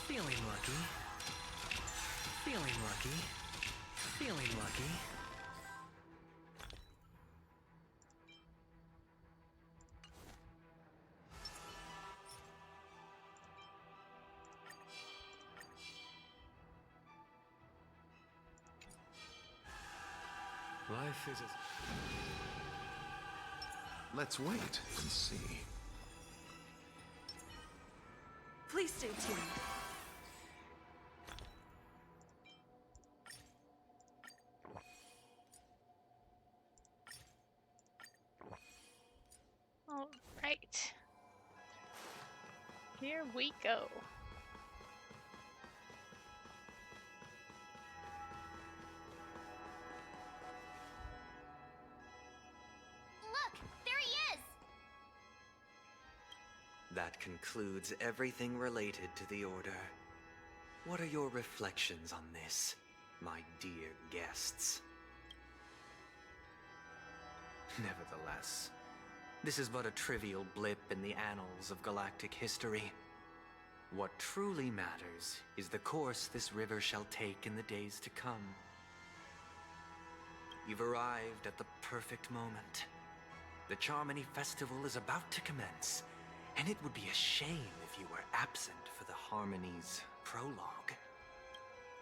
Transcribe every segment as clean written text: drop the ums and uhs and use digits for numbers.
Feeling lucky. Feeling lucky. Feeling lucky. Life is a... Let's wait and see. Please stay tuned. All right. Here we go. Look, there he is! That concludes everything related to the Order. What are your reflections on this, my dear guests? Nevertheless, this is but a trivial blip in the annals of galactic history. What truly matters is the course this river shall take in the days to come. You've arrived at the perfect moment. The Charmony Festival is about to commence, and it would be a shame if you were absent for the Harmony's prologue.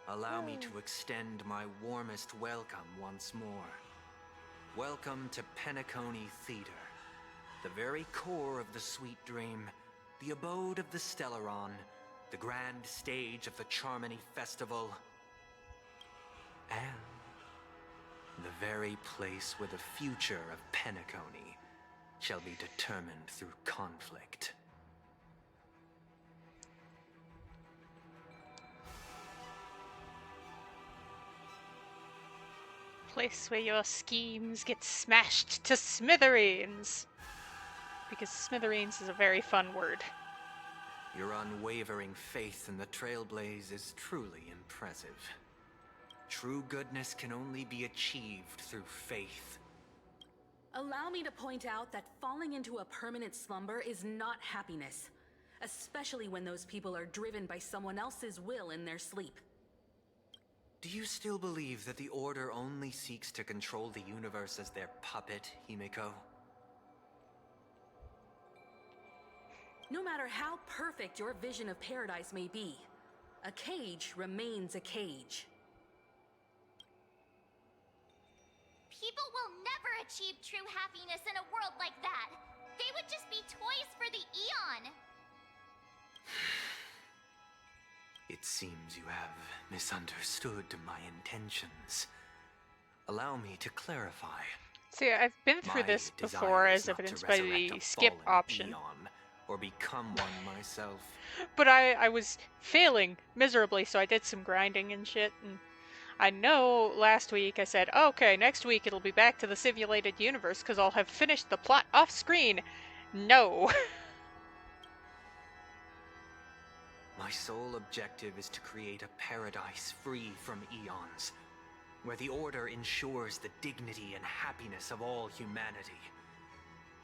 Allow me to extend my warmest welcome once more. Welcome to Penacony Theater, the very core of the Sweet Dream, the abode of the Stellaron, the grand stage of the Charmony Festival, and the very place where the future of Penacony shall be determined through conflict. Place where your schemes get smashed to smithereens. Because smithereens is a very fun word. Your unwavering faith in the Trailblaze is truly impressive. True goodness can only be achieved through faith. Allow me to point out that falling into a permanent slumber is not happiness, especially when those people are driven by someone else's will in their sleep. Do you still believe that the Order only seeks to control the universe as their puppet, Himiko? No matter how perfect your vision of paradise may be, a cage remains a cage. People will never achieve true happiness in a world like that. They would just be toys for the Eon. It seems you have misunderstood my intentions. Allow me to clarify. See, I've been through My this desire before, is as not to evidenced by resurrect the a skip fallen option. Eon, or become one myself. But I was failing miserably, so I did some grinding and shit. And I know last week I said, okay, next week it'll be back to the simulated universe because I'll have finished the plot off screen. No. My sole objective is to create a paradise free from eons, where the Order ensures the dignity and happiness of all humanity.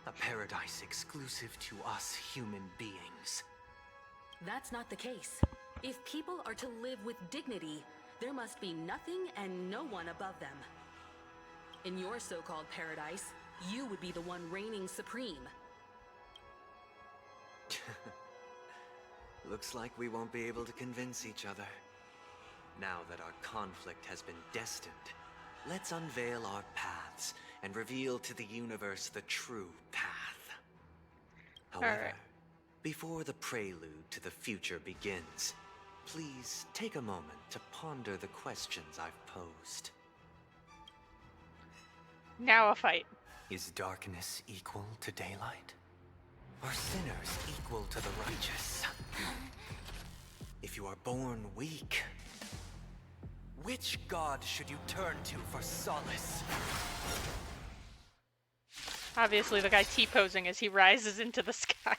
A paradise exclusive to us human beings. That's not the case. If people are to live with dignity, there must be nothing and no one above them. In your so-called paradise, you would be the one reigning supreme. Looks like we won't be able to convince each other. Now that our conflict has been destined, let's unveil our paths and reveal to the universe the true path. However, before the prelude to the future begins, please take a moment to ponder the questions I've posed. Now a fight. Is darkness equal to daylight? Are sinners equal to the righteous? If you are born weak, which god should you turn to for solace? Obviously, the guy T-posing as he rises into the sky.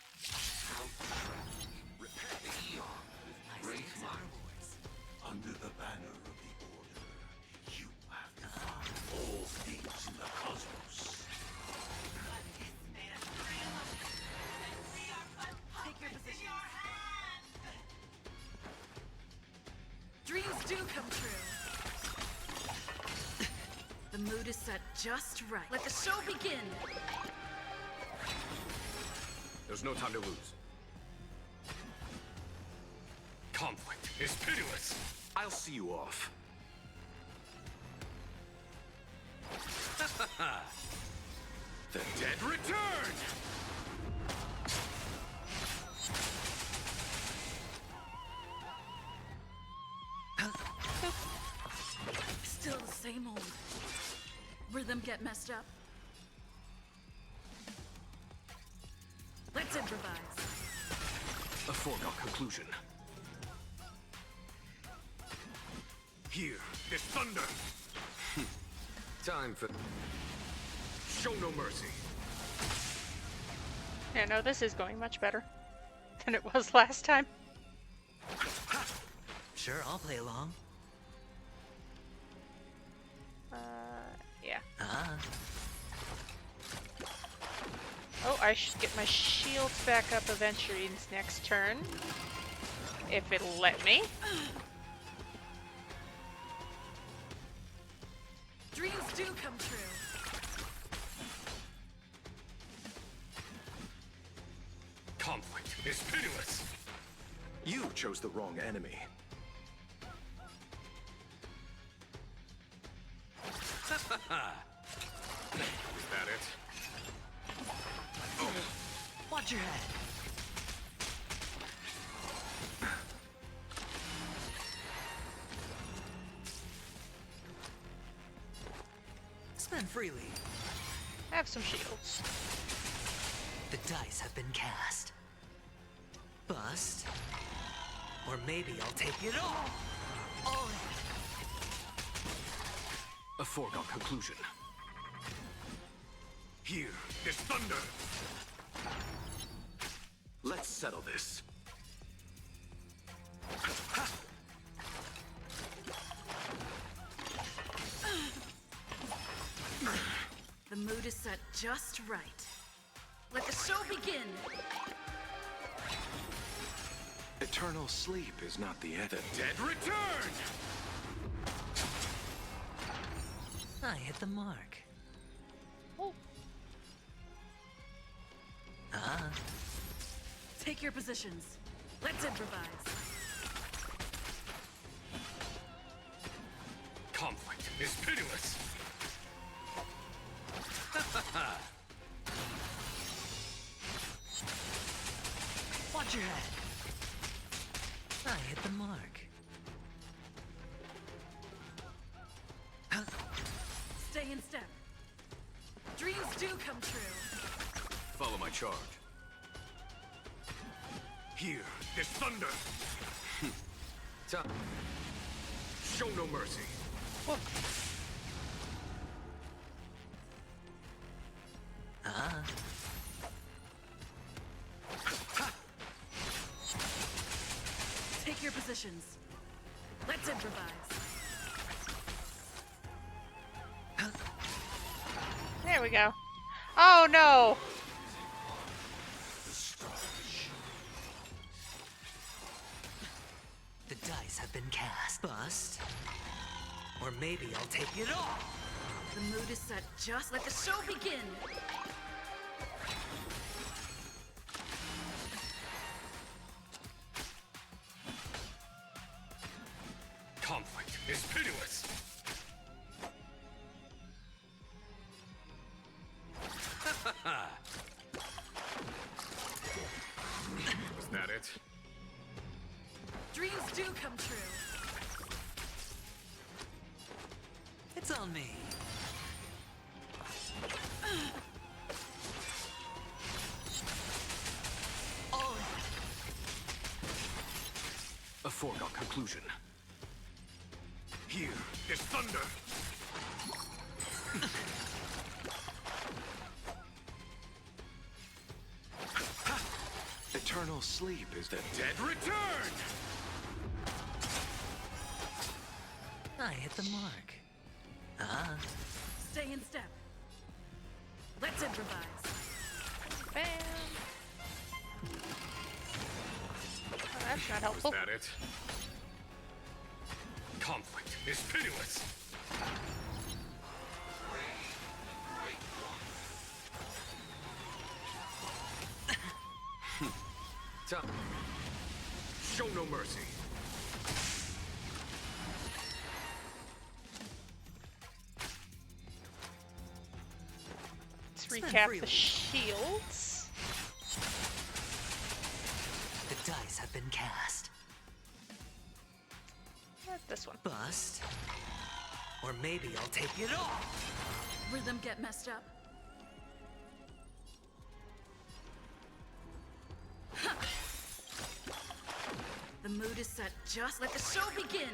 Under the banner of the Order, you have defined all things in the cosmos. Take your position. do come true. The mood is set just right. Let the show begin. There's no time to lose. Conflict is pitiless. I'll see you off. The dead return! Still the same old. Rhythm get messed up. Let's improvise. A foregone conclusion. Here is thunder. Time for... Show no mercy. Yeah, no, this is going much better than it was last time. Sure, I'll play along. Yeah. Ah, Oh, I should get my shields back up eventually next turn. If it'll let me. Dreams do come true. Conflict is pitiless. You chose the wrong enemy. Is that it? watch your head. Spend freely. Have some shields. The dice have been cast. Bust. Or maybe I'll take it all in. A foregone conclusion. Here is thunder. Let's settle this. The mood is set just right. Let the show begin. Eternal sleep is not the end. Dead return! I hit the mark. Oh, Ah, Take your positions. Let's improvise. Conflict is pitiless. watch your head. I hit the mark. Stay in step. Dreams do come true. Follow my charge. Here is thunder. Time. Show no mercy. Ah, Take your positions. Let's improvise. there we go. Oh no! the dice have been cast. Bust. Or maybe I'll take it all. The mood is set just. Let the show begin. Conflict is pitiless. Was that it? Dreams do come true. It's on me. All in. A foregone conclusion. Here is thunder. Eternal sleep is the Dead return! I hit the mark. Ah, Stay in step. Let's improvise. Bam! Oh, that's not Was helpful. that it? Conflict is pitiless. Show no mercy. Let's Spend recap freely. the shields. The dice have been cast. This one. Bust. Or maybe I'll take it all. Rhythm get messed up. The mood is set. Just let the show begin.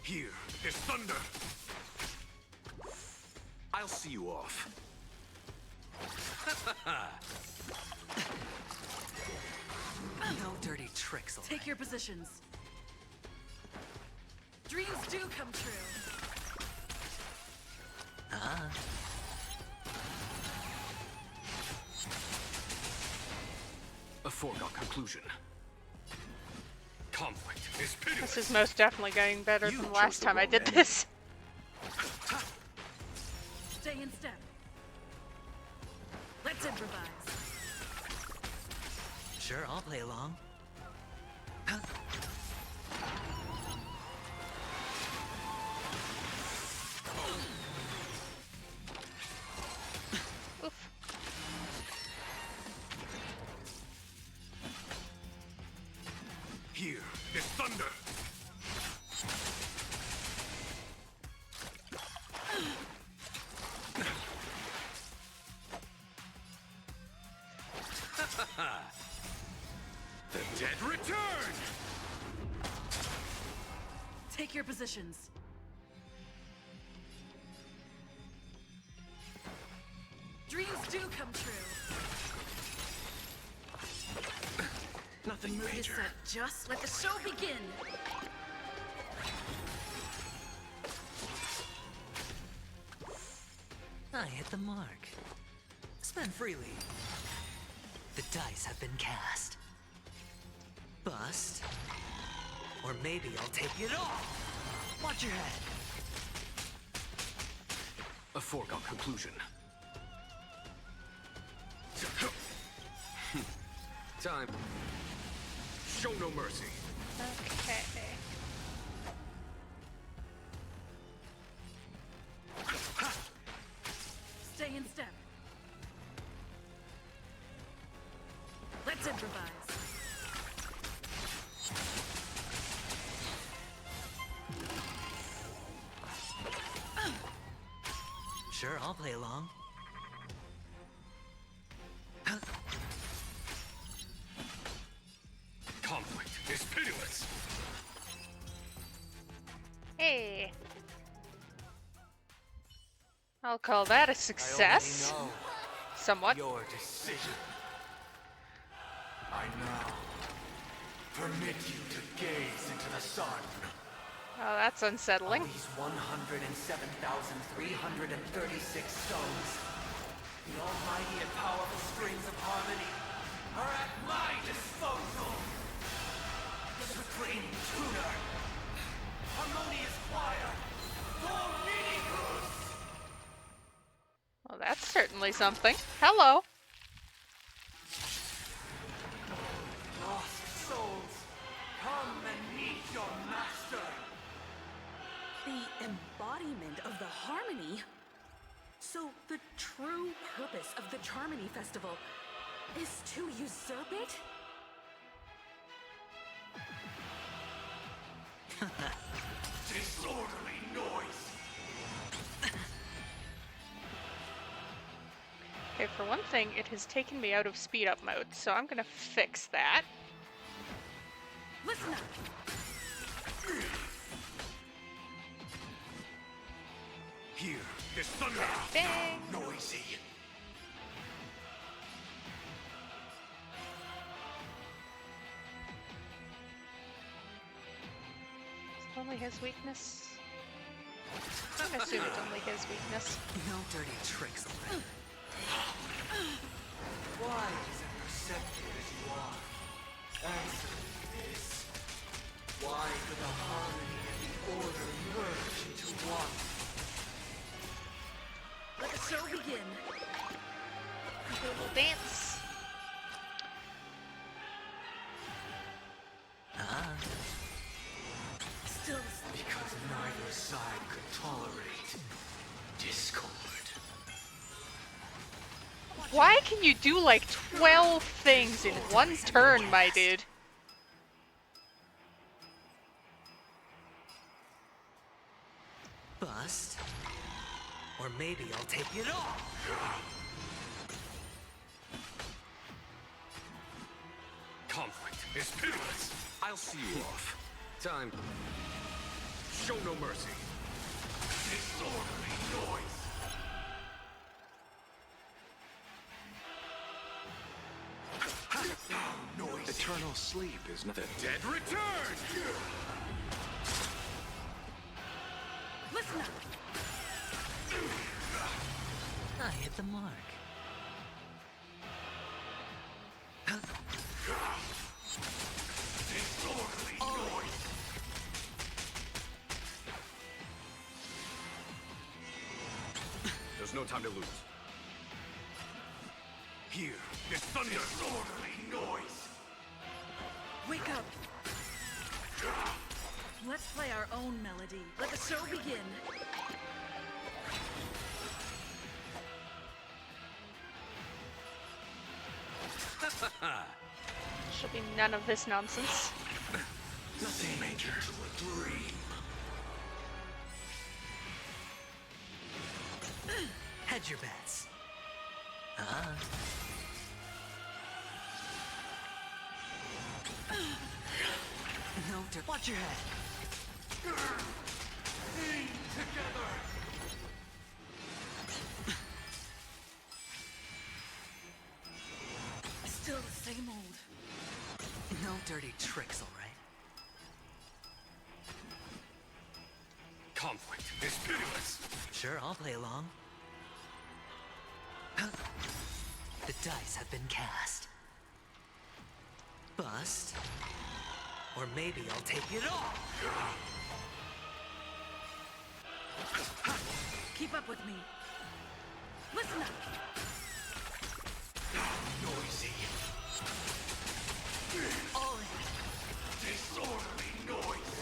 Here is thunder. I'll see you off. No dirty tricks, all Take right. your positions. Dreams do come true. A foregone conclusion. Conflict is pitiless. This is most definitely getting better You than chose last the time I wrong did ending. this. Stay in step. Let's improvise. Sure, I'll play along. Oof. Here is thunder. The dead return. Take your positions. Dreams do come true. Nothing Mood is major. set. Just let the show begin. I hit the mark. Spend freely. The dice have been cast. Bust. Or maybe I'll take it all. Watch your head. A foregone conclusion. Time. Show no mercy. Okay. Stay in step. Let's improvise. Sure, I'll play along. Conflict is pitiless. Hey. I'll call that a success. I already know Somewhat. your decision. I now permit you to gaze into the sun. Oh, that's unsettling. These 107,336 stones, the almighty and powerful springs of harmony, are at my disposal. The supreme tuner, harmonious choir, Dominicus. Well, that's certainly something. Hello. Lost souls, come and meet your master. The embodiment of the harmony. So the true purpose of the Charmony Festival is to usurp it? Disorderly noise. Okay, for one thing, it has taken me out of speed up mode, so I'm gonna fix that. Listen up. Here is thunder. Bang! Noisy. It's only his weakness. I'm assuming it's only his weakness. No dirty tricks, alright? Why is it receptive as you are? Answer me this. Why could the harmony and the order merge into one? Let the show begin. Do a little dance. Still, Because neither side could tolerate discord. Why can you do like 12 things in one turn, my dude? Bust. Or maybe I'll take it all. Conflict is pitiless. I'll see you off. Time. Show no mercy. Disorderly noise. Noise. Eternal sleep is not the Dead return! listen up. I hit the mark. Disorderly noise. There's no time to lose. Here is thunder! Disorderly noise. Wake up. Let's play our own melody. Let the show begin. Should be none of this nonsense. nothing major. To a dream. Hedge your bets. No, watch your head. Still the same old. No dirty tricks, alright? Conflict is pitiless. Sure, I'll play along. The dice have been cast. Bust. Or maybe I'll take it all. Keep up with me. Listen up. Noisy. All in. Disorderly noise.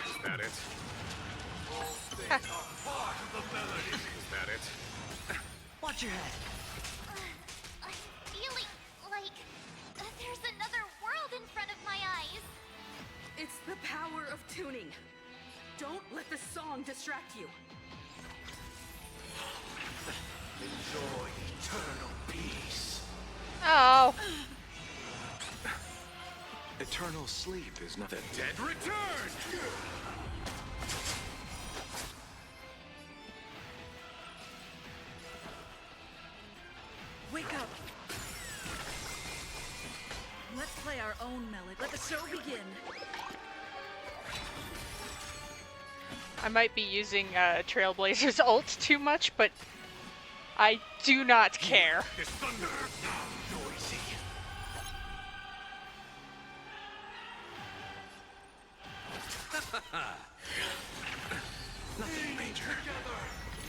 Is that it? Part of the melody. Is that it? Watch your head. I'm feeling like there's another world in front of my eyes. It's the power of tuning. Don't let the song distract you. Enjoy eternal peace. Oh, Eternal sleep is not the Dead return! Wake up. Let's play our own melody. Let the show begin. I might be using Trailblazer's ult too much, but I do not care. Is thunder! Noisy. nothing major.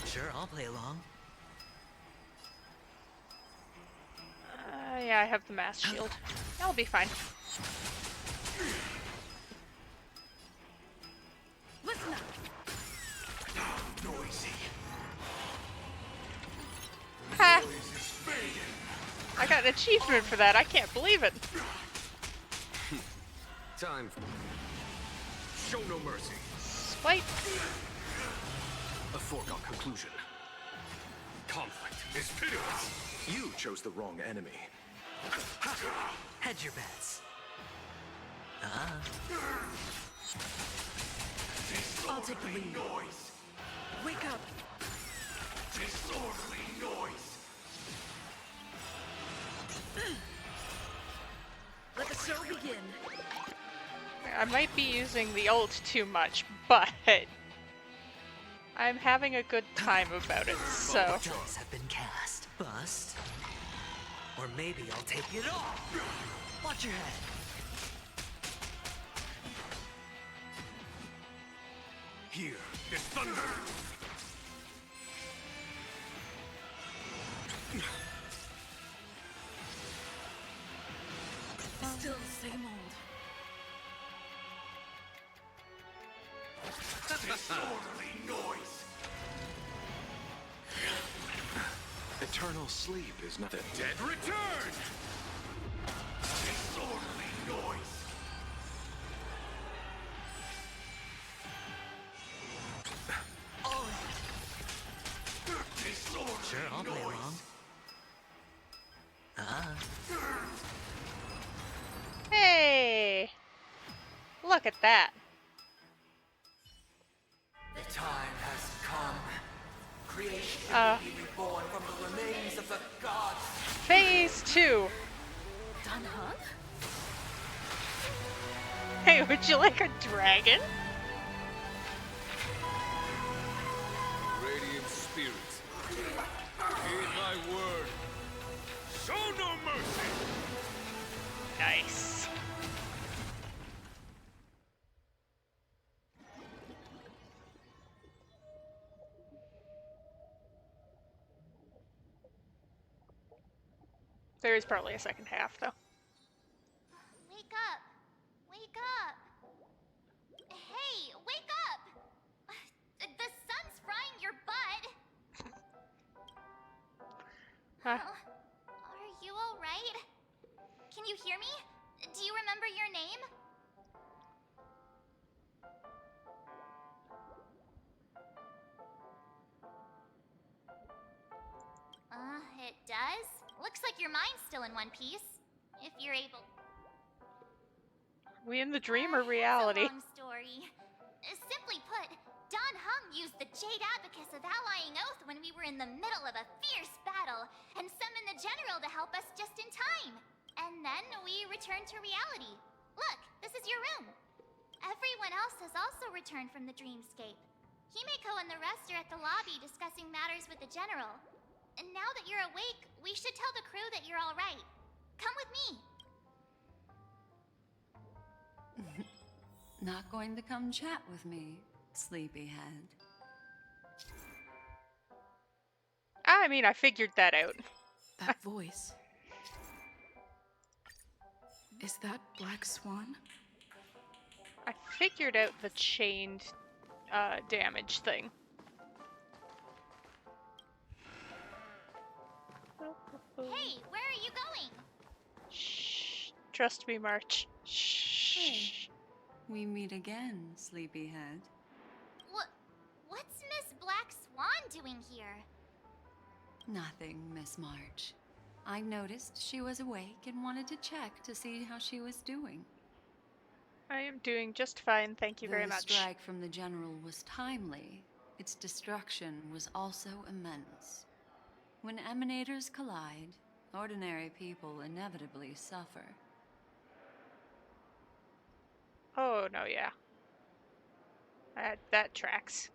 Sure, I'll play along. Yeah, I have the mass shield. I'll be fine. Listen up. Noisy. Ha! Noise is fading. I got an achievement for that. I can't believe it. Time. Show no mercy. Swipe. A foregone conclusion. Conflict is pitiless. You chose the wrong enemy. Hedge your bets. I'll take the lead. Noise. Wake up. Disorderly noise. Let the show begin. I might be using the ult too much, but I'm having a good time about it, so... Dice have been cast. Bust. Or maybe I'll take it all. Watch your head. Here is thunder. Still the same old. Disorderly noise. Eternal sleep is not the dead return. Disorderly noise. Disorderly Sure, I'll play noise. along. Hey! Look at that. The time has come. Creation Uh. will be reborn from the remains of the gods. Phase 2. Done, huh? Hey, would you like a dragon? Radiant spirits, heed my word. Show no mercy. Nice. There is probably a second half, though. Wake up! Wake up! Hey, wake up! The sun's frying your butt! Huh? Are you alright? Can you hear me? Do you remember your name? It does? Looks like your mind's still in one piece. If you're able. We in the dream or It's reality? a long story. Simply put, Don Hung used the Jade Abacus of Allying Oath when we were in the middle of a fierce battle, and summoned the General to help us just in time. And then we returned to reality. Look, this is your room. Everyone else has also returned from the dreamscape. Himeko and the rest are at the lobby discussing matters with the General. And now that you're awake, we should tell the crew that you're all right. Come with me. Not going to come chat with me, sleepyhead. I mean, I figured that out. That voice. Is that Black Swan? I figured out the chained damage thing. Hey, where are you going? Shh. Trust me, March. Shh. Hey. We meet again, sleepyhead. What's Miss Black Swan doing here? Nothing, Miss March. I noticed she was awake and wanted to check to see how she was doing. I am doing just fine, thank you very Though the much. strike from the General was timely, its destruction was also immense. When emanators collide, ordinary people inevitably suffer. Oh, no, yeah. That tracks.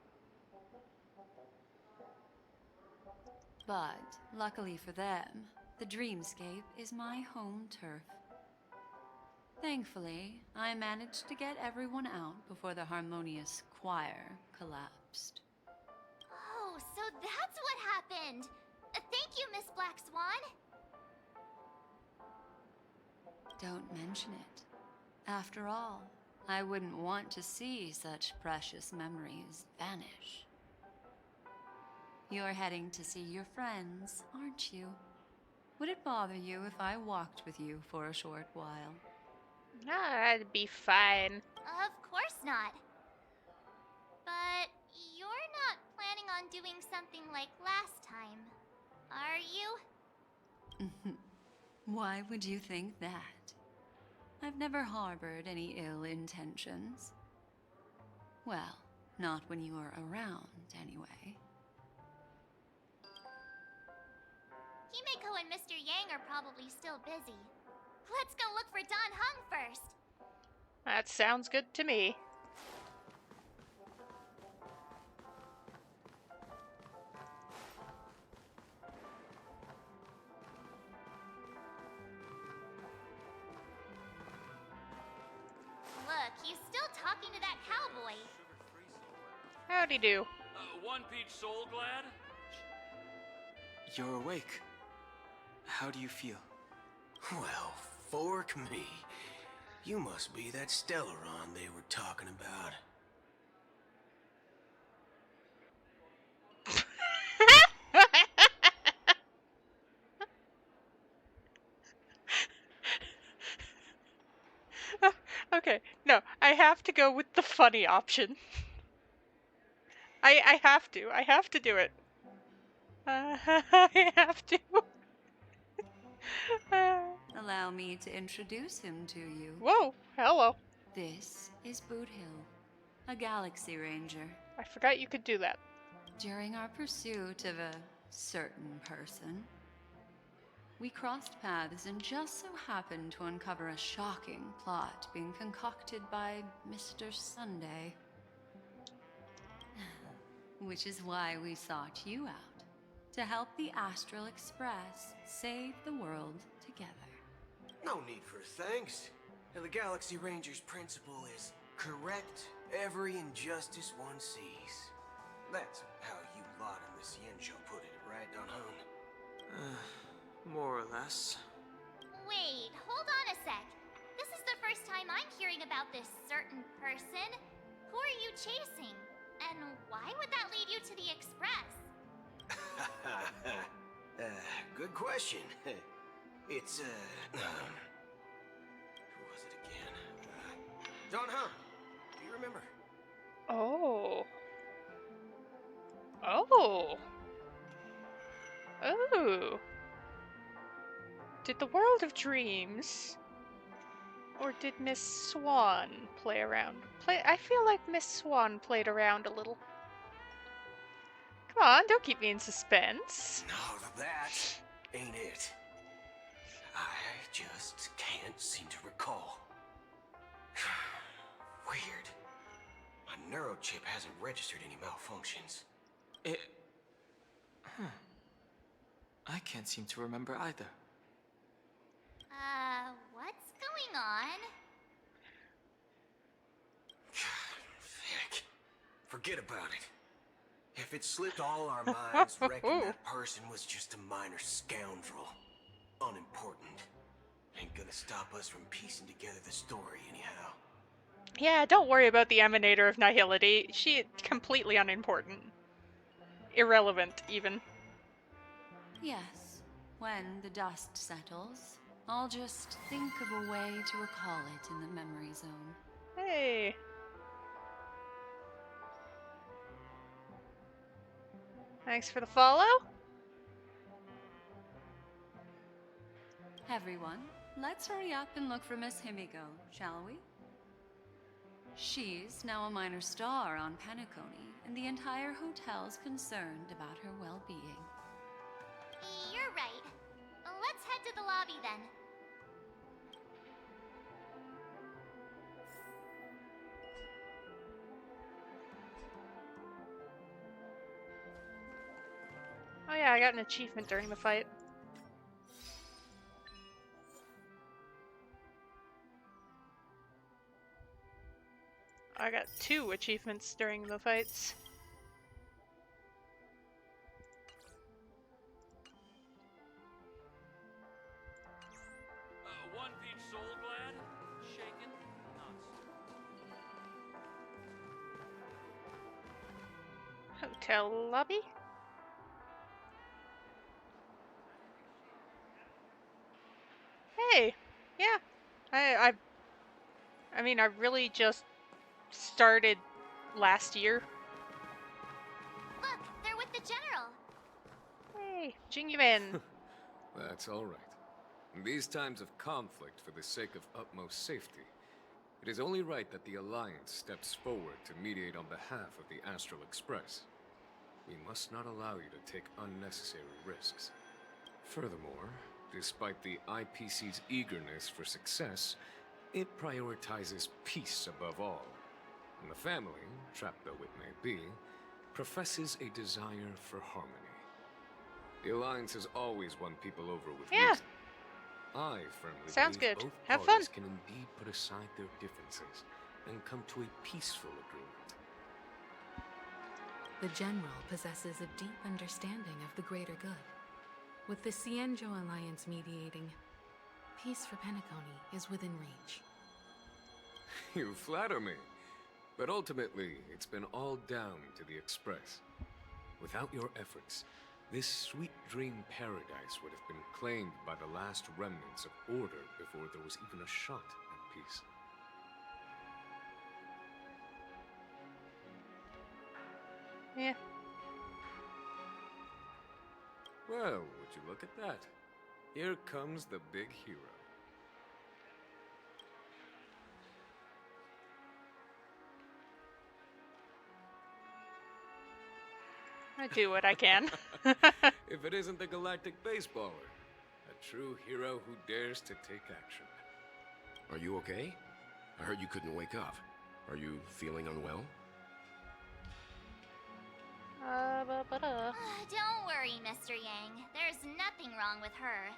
But, luckily for them, the dreamscape is my home turf. Thankfully, I managed to get everyone out before the harmonious choir collapsed. Oh, so that's what happened! Thank you, Miss Black Swan! Don't mention it. After all, I wouldn't want to see such precious memories vanish. You're heading to see your friends, aren't you? Would it bother you if I walked with you for a short while? Nah, that'd be fine. Of course not. But you're not planning on doing something like last time, are you? Why would you think that? I've never harbored any ill intentions. Well, not when you are around, anyway. Himeko and Mr. Yang are probably still busy. Let's go look for Don Hung first. That sounds good to me. Look, he's still talking to that cowboy. Howdy do. One Peach Soul Glad? You're awake. How do you feel? Well, fork me. You must be that Stellaron they were talking about. Okay, no, I have to go with the funny option. I have to. I have to do it. I have to. Allow me to introduce him to you. Whoa, hello. This is Boot Hill, a Galaxy Ranger. I forgot you could do that. During our pursuit of a certain person, we crossed paths and just so happened to uncover a shocking plot being concocted by Mr. Sunday. Which is why we sought you out, to help the Astral Express save the world together. No need for thanks. The Galaxy Ranger's principle is correct every injustice one sees. That's how you lot in the Cienjo put it, right, Don Hung? More or less. Wait, hold on a sec. This is the first time I'm hearing about this certain person. Who are you chasing? And why would that lead you to the Express? Good question. It's, who was it again? Don Hung. Do you remember? Oh. Oh. Oh. Did the World of Dreams or did Miss Swan play around? I feel like Miss Swan played around a little. Come on, don't keep me in suspense. No, that ain't it. I just can't seem to recall. Weird. My neurochip hasn't registered any malfunctions. I can't seem to remember either. What's going on? Heck. Forget about it. If it slipped all our minds, reckon that person was just a minor scoundrel. Unimportant. Ain't gonna stop us from piecing together the story anyhow. Yeah, don't worry about the Emanator of Nihility. She completely unimportant. Irrelevant, even. Yes, when the dust settles, I'll just think of a way to recall it in the memory zone. Hey. Thanks for the follow. Everyone, let's hurry up and look for Miss Himiko, shall we? She's now a minor star on Penacony, and the entire hotel's concerned about her well-being. You're right. Let's head to the lobby then. Oh yeah, I got an achievement during the fight. I got 2 achievements during the fights. One Peach Soul Glad? Shaken? Nuts. Hotel lobby? Hey, yeah. I mean, I really just started last year. Look, they're with the General. Hey, Jingyuan. That's all right. In these times of conflict for the sake of utmost safety, it is only right that the Alliance steps forward to mediate on behalf of the Astral Express. We must not allow you to take unnecessary risks. Furthermore, despite the IPC's eagerness for success, It prioritizes peace above all. And the family, trapped though it may be, professes a desire for harmony. The Alliance has always won people over with reason. I firmly Sounds believe good. both Have parties fun. can indeed put aside their differences and come to a peaceful agreement. The General possesses a deep understanding of the greater good. With the Cienjo Alliance mediating, peace for Penacony is within reach. You flatter me. But ultimately, it's been all down to the Express. Without your efforts, this sweet dream paradise would have been claimed by the last remnants of order before there was even a shot at peace. Yeah. Well, would you look at that? Here comes the big hero. I do what I can. If it isn't the galactic baseballer, a true hero who dares to take action. Are you okay? I heard you couldn't wake up. Are you feeling unwell? Don't worry, Mr. Yang. There's nothing wrong with her.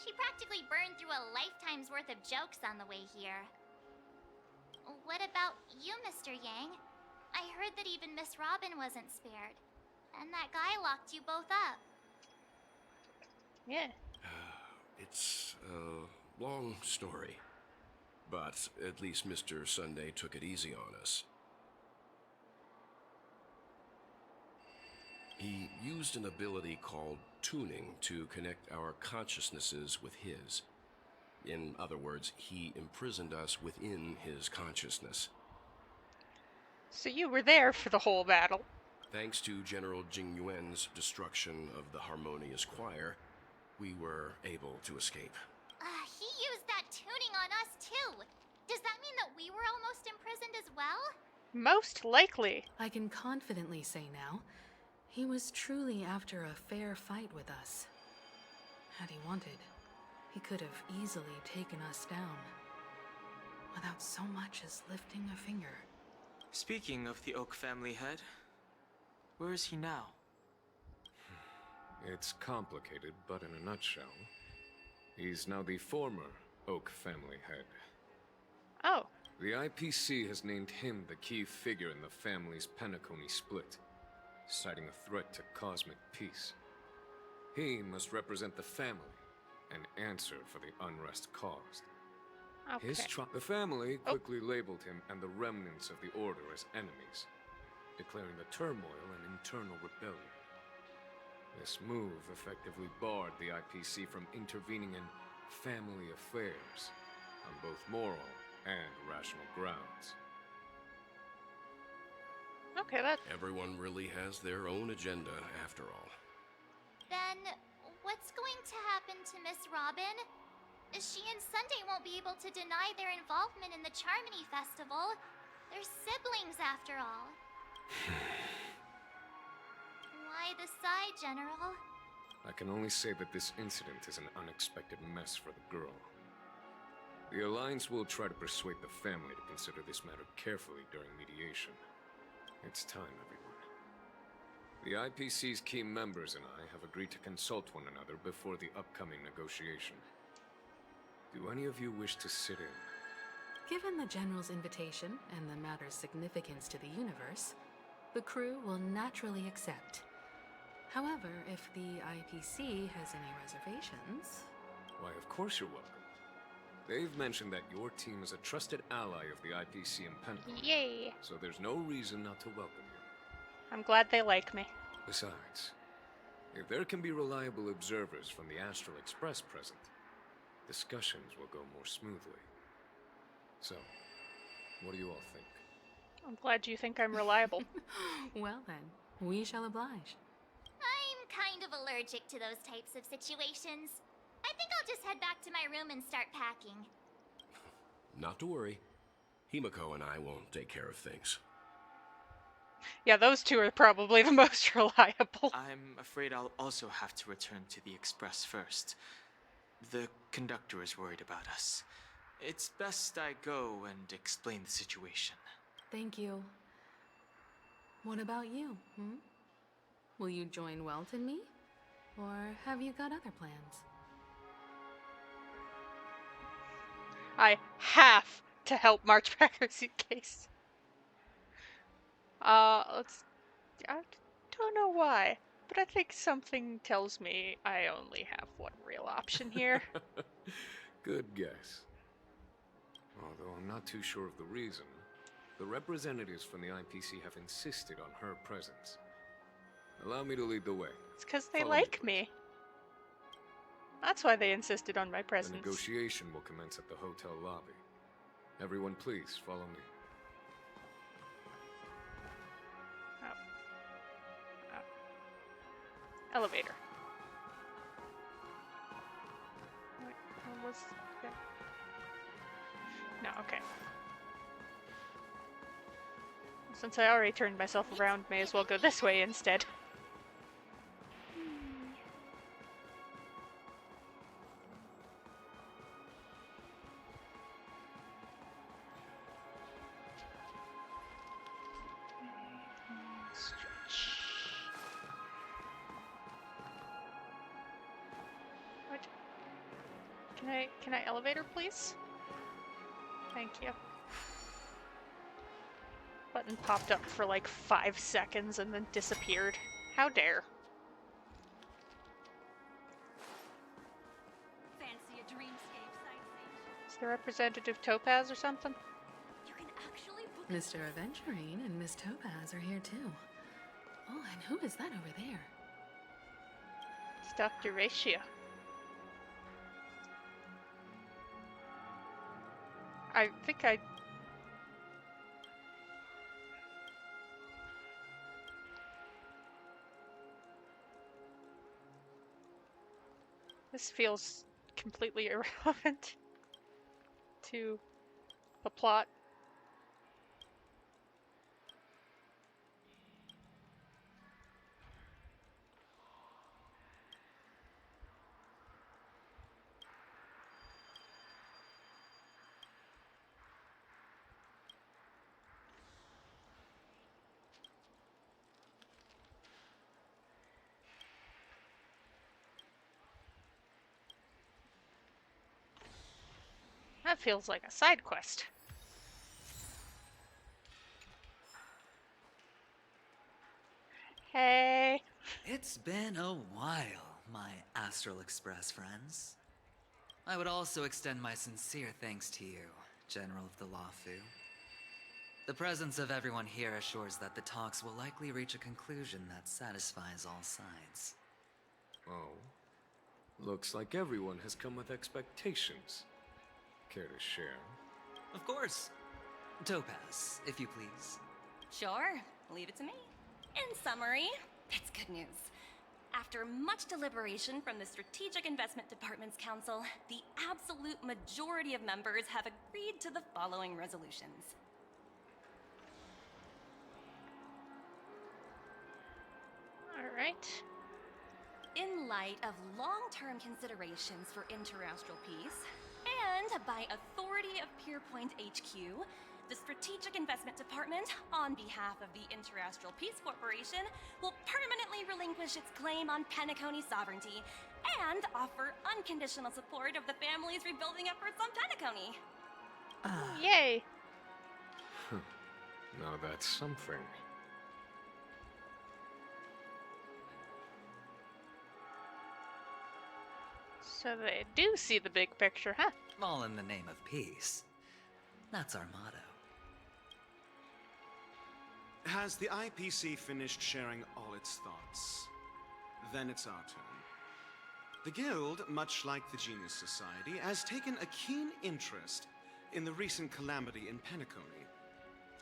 She practically burned through a lifetime's worth of jokes on the way here. What about you, Mr. Yang? I heard that even Miss Robin wasn't spared. And that guy locked you both up. Yeah. It's a long story. But at least Mr. Sunday took it easy on us. He used an ability called tuning to connect our consciousnesses with his. In other words, he imprisoned us within his consciousness. So you were there for the whole battle. Thanks to General Jing Yuan's destruction of the Harmonious Choir, we were able to escape. He used that tuning on us too. Does that mean that we were almost imprisoned as well? Most likely. I can confidently say now, he was truly after a fair fight with us. Had he wanted, he could have easily taken us down, without so much as lifting a finger. Speaking of the Oak family head, where is he now? It's complicated, but in a nutshell, he's now the former Oak family head. Oh. The IPC has named him the key figure in the family's Penacony split, citing a threat to cosmic peace. He must represent the family and answer for the unrest caused. Okay. The family quickly labeled him and the remnants of the Order as enemies, declaring the turmoil an internal rebellion. This move effectively barred the IPC from intervening in family affairs on both moral and rational grounds. Okay, that... Everyone really has their own agenda, after all. Then, what's going to happen to Miss Robin? She and Sunday won't be able to deny their involvement in the Charmony Festival. They're siblings, after all. Why the sigh, General? I can only say that this incident is an unexpected mess for the girl. The Alliance will try to persuade the family to consider this matter carefully during mediation. It's time, everyone. The IPC's key members and I have agreed to consult one another before the upcoming negotiation. Do any of you wish to sit in? Given the General's invitation and the matter's significance to the universe, the crew will naturally accept. However, if the IPC has any reservations... Why, of course you're welcome. They've mentioned that your team is a trusted ally of the IPC in Penacony. Yay. So there's no reason not to welcome you. I'm glad they like me. Besides, if there can be reliable observers from the Astral Express present, discussions will go more smoothly. So, what do you all think? I'm glad you think I'm reliable. Well then, we shall oblige. I'm kind of allergic to those types of situations. I think I'll just head back to my room and start packing. Not to worry. Himiko and I will take care of things. Yeah, those two are probably the most reliable. I'm afraid I'll also have to return to the Express first. The conductor is worried about us. It's best I go and explain the situation. Thank you. What about you, Will you join Welt and me? Or have you got other plans? I have to help March back her suitcase. Let's... I don't know why, but I think something tells me I only have one real option here. Good guess. Although I'm not too sure of the reason. The representatives from the IPC have insisted on her presence. Allow me to lead the way. It's because they Follow like please. me. That's why they insisted on my The presence. negotiation will commence at the hotel lobby. Everyone please, follow me. Elevator. What was that? No, okay. Since I already turned myself around, may as well go this way instead. Stretch. What? Can I elevator, please? Thank you. Button popped up for like 5 seconds and then disappeared. How dare. Fancy a dreamscape sightseeing? Is the representative Topaz or something? You can actually book Mr. Aventurine and Miss Topaz are here too. Oh, and who is that over there? It's Dr. Ratio. I think I... This feels completely irrelevant to the plot. That feels like a side quest. Hey. It's been a while, my Astral Express friends. I would also extend my sincere thanks to you, General of the Lawfu. The presence of everyone here assures that the talks will likely reach a conclusion that satisfies all sides. Oh. Looks like everyone has come with expectations. Care to share? Of course. Topaz, if you please. Sure, leave it to me. In summary, it's good news. After much deliberation from the Strategic Investment Department's Council, the absolute majority of members have agreed to the following resolutions. Alright. In light of long-term considerations for interastral peace, and by authority of Pierpoint HQ, the Strategic Investment Department, on behalf of the Interastral Peace Corporation, will permanently relinquish its claim on Penacony sovereignty and offer unconditional support of the family's rebuilding efforts on Penacony. Yay! Now that's something. So they do see the big picture, huh? All in the name of peace. That's our motto. Has the IPC finished sharing all its thoughts? Then it's our turn. The Guild, much like the Genius Society, has taken a keen interest in the recent calamity in Penacony.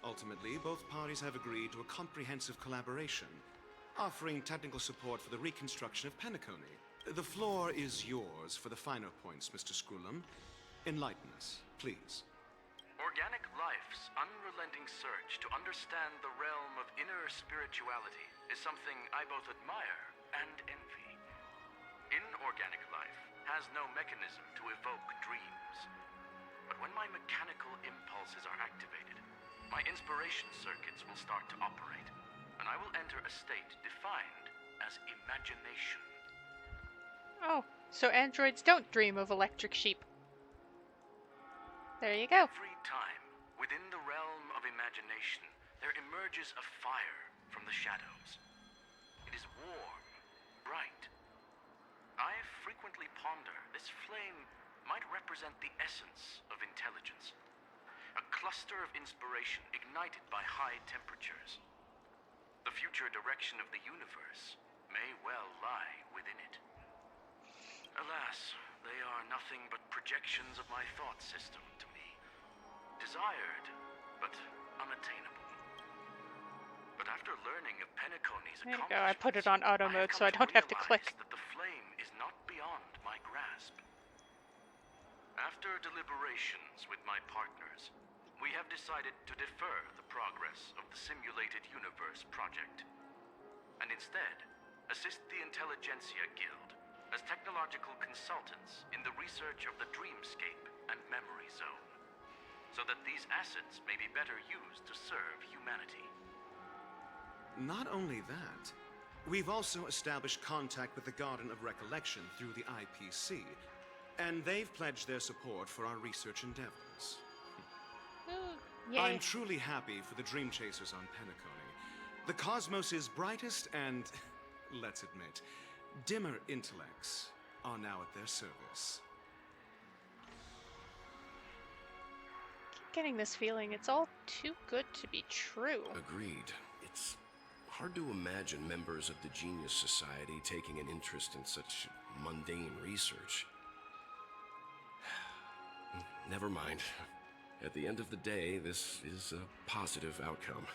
Ultimately, both parties have agreed to a comprehensive collaboration, offering technical support for the reconstruction of Penacony. The floor is yours for the finer points, Mr. Scrulum. Enlighten us, please. Organic life's unrelenting search to understand the realm of inner spirituality is something I both admire and envy. Inorganic life has no mechanism to evoke dreams. But when my mechanical impulses are activated, my inspiration circuits will start to operate, and I will enter a state defined as imagination. Oh, so androids don't dream of electric sheep. There you go. Every time, within the realm of imagination, there emerges a fire from the shadows. It is warm, bright. I frequently ponder this flame might represent the essence of intelligence. A cluster of inspiration ignited by high temperatures. The future direction of the universe may well lie within it. Alas, they are nothing but projections of my thought system to me. Desired, but unattainable. But after learning of Penacony's There you go. I accomplishments, put it on auto mode so I don't have to click. that the flame is not beyond my grasp. After deliberations with my partners, we have decided to defer the progress of the Simulated Universe project, and instead assist the Intelligentsia Guild as technological consultants in the research of the Dreamscape and Memory Zone, so that these assets may be better used to serve humanity. Not only that, we've also established contact with the Garden of Recollection through the IPC, and they've pledged their support for our research endeavors. Yay. I'm truly happy for the Dream Chasers on Penacony. The cosmos' brightest and, let's admit, dimmer intellects are now at their service. Keep getting this feeling it's all too good to be true. Agreed. It's hard to imagine members of the Genius Society taking an interest in such mundane research. Never mind. At the end of the day, this is a positive outcome.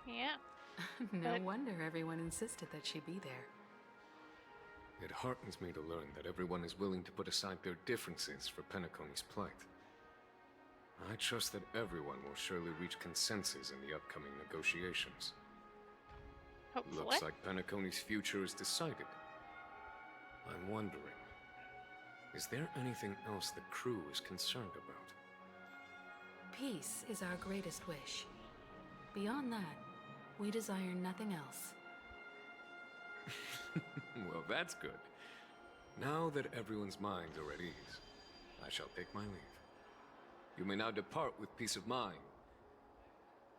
Yeah. No wonder everyone insisted that she be there. It heartens me to learn that everyone is willing to put aside their differences for Penacony's plight. I trust that everyone will surely reach consensus in the upcoming negotiations. Hopefully. Looks like Penacony's future is decided. I'm wondering, is there anything else the crew is concerned about? Peace is our greatest wish. Beyond that, we desire nothing else. Well, that's good. Now that everyone's minds are at ease, I shall take my leave. You may now depart with peace of mind.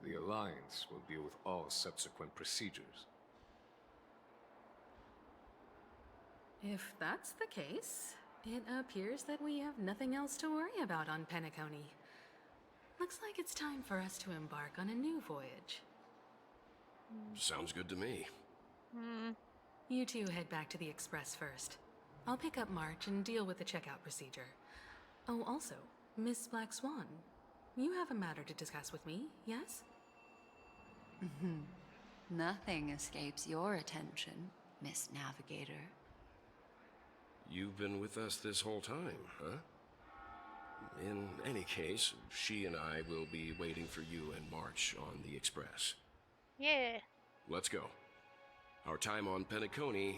The Alliance will deal with all subsequent procedures. If that's the case, it appears that we have nothing else to worry about on Penacony. Looks like it's time for us to embark on a new voyage. Sounds good to me. You two head back to the Express first. I'll pick up March and deal with the checkout procedure. Oh, also, Miss Black Swan, you have a matter to discuss with me, yes? Nothing escapes your attention, Miss Navigator. You've been with us this whole time, huh? In any case, she and I will be waiting for you and March on the Express. Yeah. Let's go. Our time on Penacony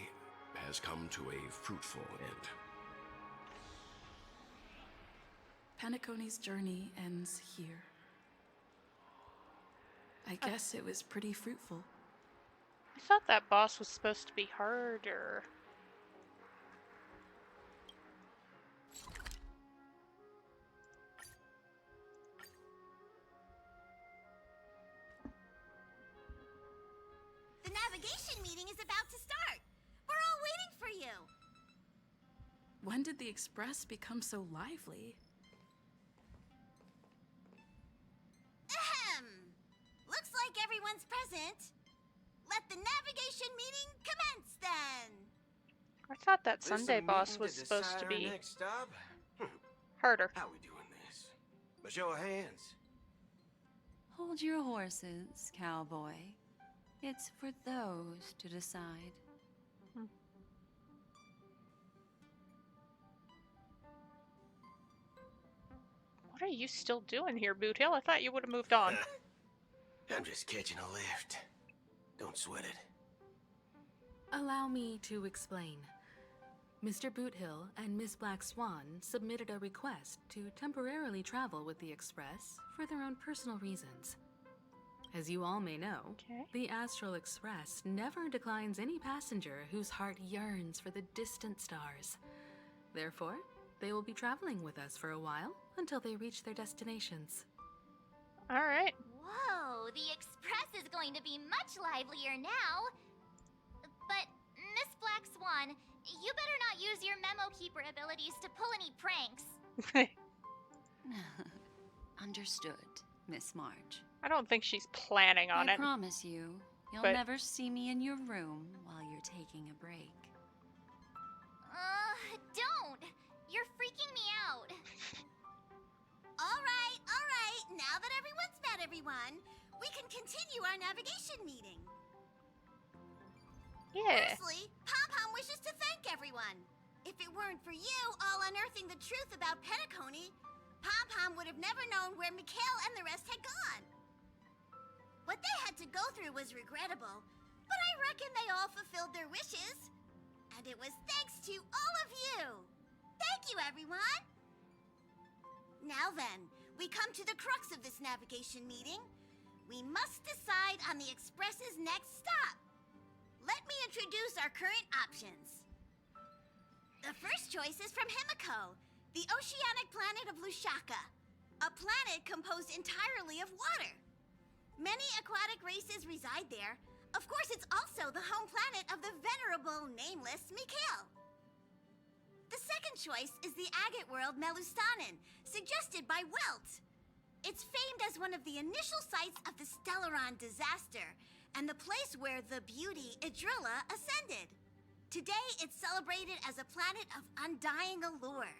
has come to a fruitful end. Penacony's journey ends here. I guess it was pretty fruitful. I thought that boss was supposed to be harder. The navigation meeting is about to start. We're all waiting for you. When did the Express become so lively? Ahem. Looks like everyone's present. Let the navigation meeting commence then. I thought that This a Sunday boss meeting was to supposed decide to our be next stop? harder. How we doing this? A show of hands. Hold your horses, cowboy. It's for those to decide. What are you still doing here, Bootail? I thought you would have moved on. I'm just catching a lift. Don't sweat it. Allow me to explain. Mr. Boothill and Miss Black Swan submitted a request to temporarily travel with the Express for their own personal reasons. As you all may know, the Astral Express never declines any passenger whose heart yearns for the distant stars. Therefore, they will be traveling with us for a while until they reach their destinations. All right. Whoa, the Express is going to be much livelier now. But, Miss Black Swan, you better not use your memo keeper abilities to pull any pranks. Understood, Miss March. I don't think she's planning on I it. promise you, you'll but... never see me in your room while you're taking a break. Don't! You're freaking me out. All right. Now that everyone's met everyone, we can continue our navigation meeting. Yeah. Firstly, Pom-Pom wishes to thank everyone. If it weren't for you all unearthing the truth about Penacony, Pom-Pom would have never known where Mikhail and the rest had gone. What they had to go through was regrettable, but I reckon they all fulfilled their wishes. And it was thanks to all of you. Thank you, everyone. Now then, we come to the crux of this navigation meeting. We must decide on the Express's next stop. Let me introduce our current options. The first choice is from Himiko, the oceanic planet of Lushaka, a planet composed entirely of water. Many aquatic races reside there. Of course, it's also the home planet of the venerable, nameless Mikhail. The second choice is the agate world Melustanen, suggested by Welt. It's famed as one of the initial sites of the Stellaron disaster, and the place where the beauty Idrilla ascended. Today, it's celebrated as a planet of undying allure.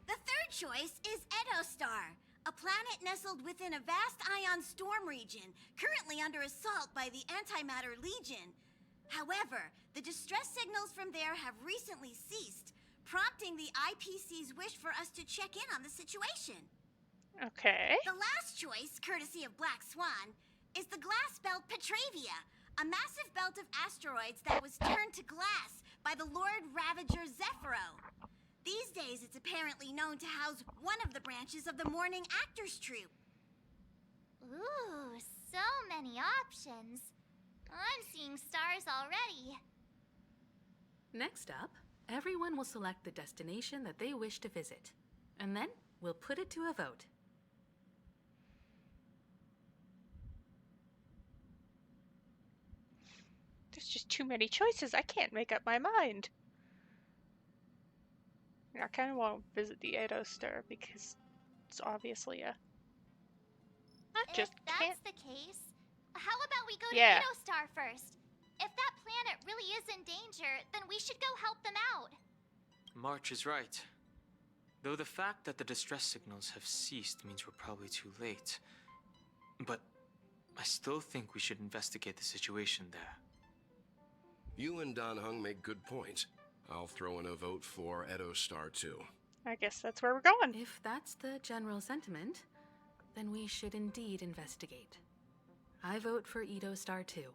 The third choice is Edostar, a planet nestled within a vast ion storm region, currently under assault by the Antimatter Legion. However, the distress signals from there have recently ceased, prompting the IPC's wish for us to check in on the situation. Okay. The last choice, courtesy of Black Swan, is the glass belt Petravia, a massive belt of asteroids that was turned to glass by the Lord Ravager Zephyro. These days, it's apparently known to house one of the branches of the Morning Actors Troupe. Ooh, so many options. I'm seeing stars already. Next up, everyone will select the destination that they wish to visit, and then we'll put it to a vote. There's just too many choices. I can't make up my mind. I kind of want to visit the Edostar because it's obviously a... If that's the case, how about we go to Yeah. Edostar first? If that planet really is in danger, then we should go help them out. March is right. Though the fact that the distress signals have ceased means we're probably too late. But I still think we should investigate the situation there. You and Dan Heng make good points. I'll throw in a vote for Edostar too. I guess that's where we're going. If that's the general sentiment, then we should indeed investigate. I vote for Edostar too.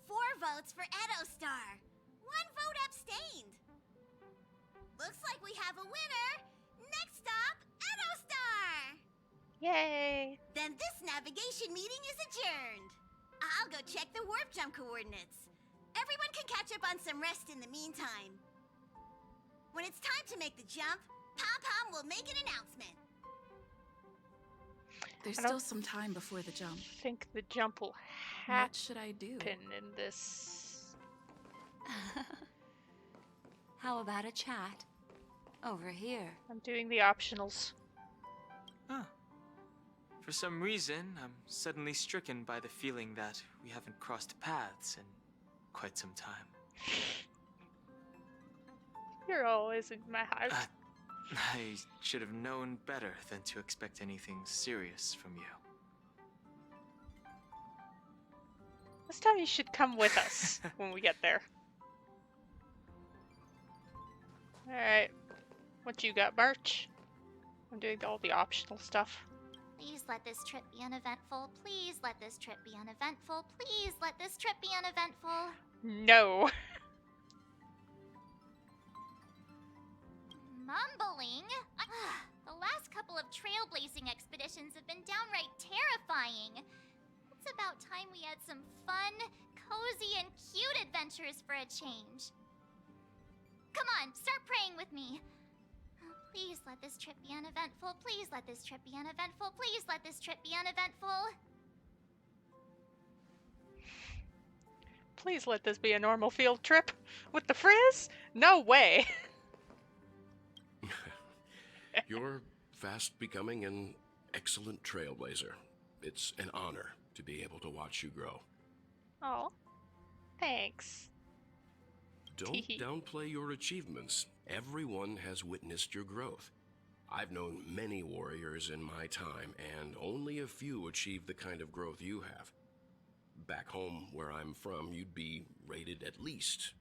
4 votes for Edostar. 1 vote abstained. Looks like we have a winner. Next stop, Edostar. Yay! Then this navigation meeting is adjourned. I'll go check the warp jump coordinates. Everyone can catch up on some rest in the meantime. When it's time to make the jump, Pom-Pom will make an announcement. There's still some time before the jump. I think the jump will happen. What should I do? In this. How about a chat? Over here. I'm doing the optionals. Huh. For some reason, I'm suddenly stricken by the feeling that we haven't crossed paths in quite some time. You're always in my heart. I should have known better than to expect anything serious from you. This time you should come with us when we get there. Alright. What you got, March? I'm doing all the optional stuff. Please let this trip be uneventful. Please let this trip be uneventful. Please let this trip be uneventful. No. mumbling? The last couple of trailblazing expeditions have been downright terrifying. It's about time we had some fun, cozy, and cute adventures for a change. Come on, start praying with me. Please let this trip be uneventful. Please let this trip be uneventful. Please let this trip be uneventful. Please let this be a normal field trip. With the frizz? No way. You're fast becoming an excellent trailblazer. It's an honor to be able to watch you grow. Oh, thanks. Don't downplay your achievements. Everyone has witnessed your growth. I've known many warriors in my time, and only a few achieve the kind of growth you have. Back home, where I'm from, you'd be rated at least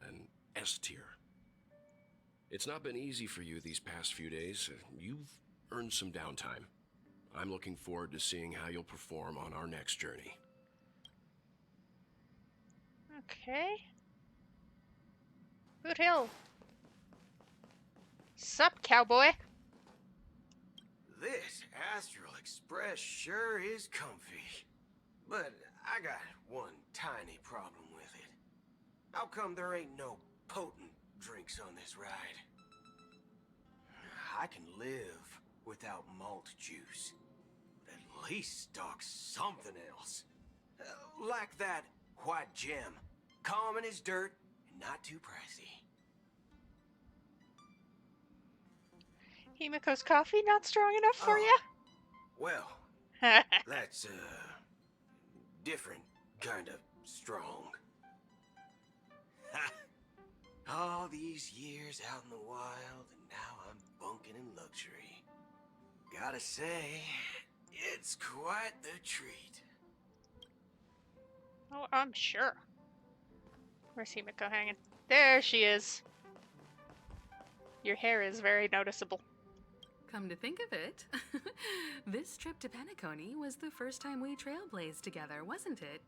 an S tier. It's not been easy for you these past few days. You've earned some downtime. I'm looking forward to seeing how you'll perform on our next journey. Okay. Boot Hill. Sup, cowboy? This Astral Express sure is comfy. But I got one tiny problem with it. How come there ain't no potent drinks on this ride? I can live without malt juice. But at least stock something else. Like that white gem. Common as dirt and not too pricey. Himiko's coffee not strong enough for you? Well, that's different kind of strong. All these years out in the wild, and now I'm bunking in luxury. Gotta say, it's quite the treat. Oh, I'm sure. Where's Himiko hanging? There she is. Your hair is very noticeable. Come to think of it, this trip to Penacony was the first time we trailblazed together, wasn't it?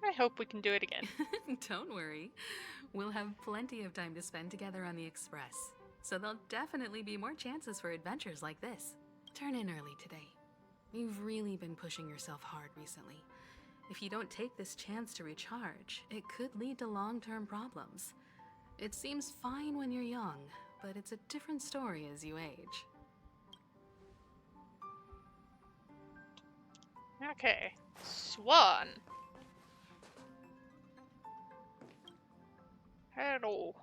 I hope we can do it again. Don't worry. We'll have plenty of time to spend together on the Express, so there'll definitely be more chances for adventures like this. Turn in early today. You've really been pushing yourself hard recently. If you don't take this chance to recharge, it could lead to long-term problems. It seems fine when you're young, but it's a different story as you age. Okay. Swan. Hello.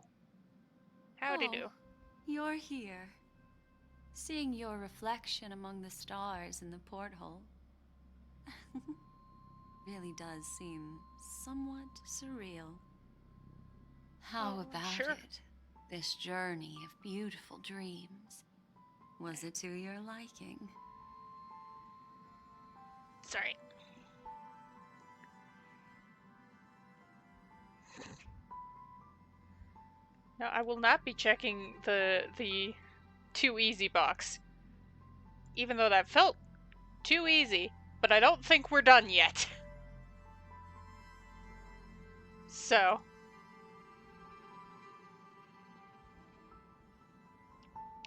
Howdy do. You're here. Seeing your reflection among the stars in the porthole really does seem somewhat surreal. How about it? This journey of beautiful dreams. Was it to your liking? Sorry. No, I will not be checking the too easy box. Even though that felt too easy, but I don't think we're done yet. So.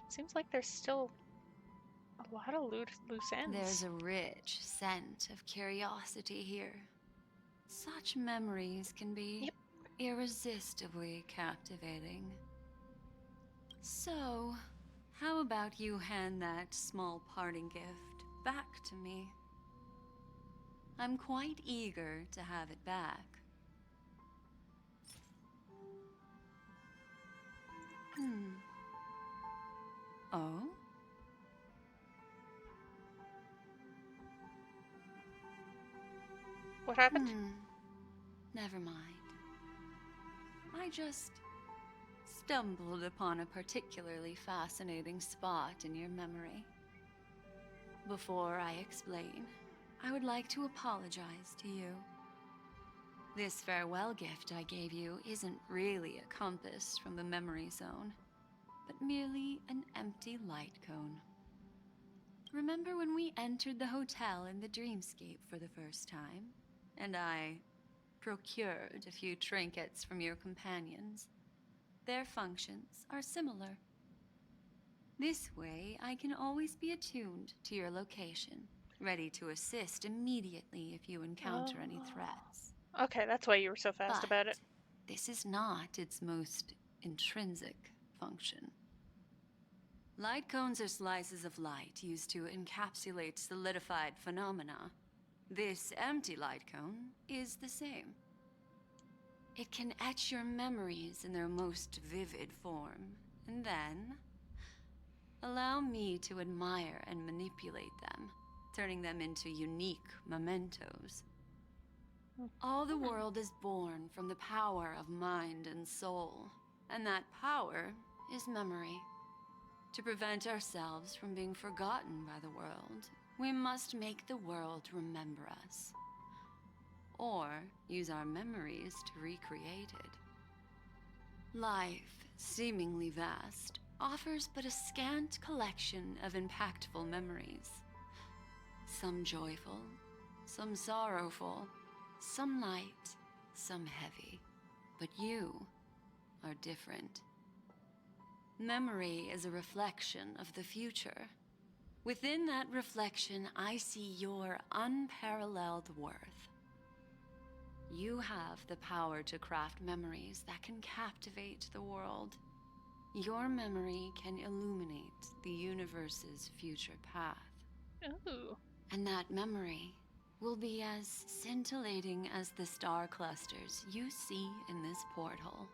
Seems like there's still a lot of loose ends. There's a rich scent of curiosity here. Such memories can be irresistibly captivating. So, how about you hand that small parting gift back to me? I'm quite eager to have it back. Oh? What happened? Never mind. I just stumbled upon a particularly fascinating spot in your memory. Before I explain, I would like to apologize to you. This farewell gift I gave you isn't really a compass from the memory zone, but merely an empty light cone. Remember when we entered the hotel in the dreamscape for the first time, and I procured a few trinkets from your companions? their functions are similar. This way, I can always be attuned to your location, ready to assist immediately if you encounter any threats. Okay, that's why you were so fast about it. This is not its most intrinsic function. Light cones are slices of light used to encapsulate solidified phenomena. This empty light cone is the same. It can etch your memories in their most vivid form, and then allow me to admire and manipulate them, turning them into unique mementos. All the world is born from the power of mind and soul, and that power is memory. To prevent ourselves from being forgotten by the world, we must make the world remember us, or use our memories to recreate it. Life, seemingly vast, offers but a scant collection of impactful memories. Some joyful, some sorrowful, some light, some heavy. But you are different. Memory is a reflection of the future. Within that reflection, I see your unparalleled worth. You have the power to craft memories that can captivate the world. Your memory can illuminate the universe's future path. Ooh. And that memory will be as scintillating as the star clusters you see in this porthole.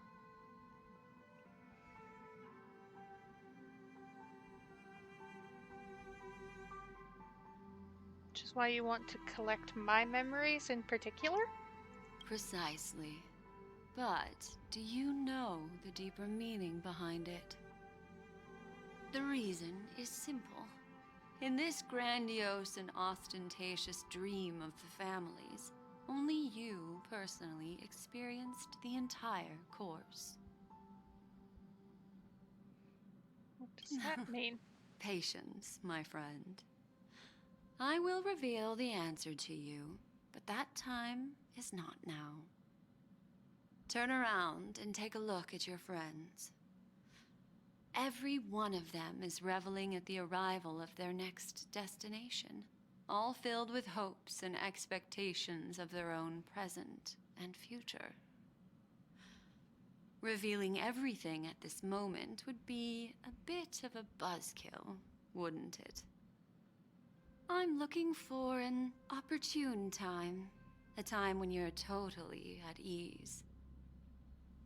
Which is why you want to collect my memories in particular? Precisely. But do you know the deeper meaning behind it? The reason is simple. In this grandiose and ostentatious dream of the families, only you personally experienced the entire course. What does that mean? Patience, my friend. I will reveal the answer to you, but that time is not now. Turn around and take a look at your friends. Every one of them is reveling at the arrival of their next destination, all filled with hopes and expectations of their own present and future. Revealing everything at this moment would be a bit of a buzzkill, wouldn't it? I'm looking for an opportune time, a time when you're totally at ease.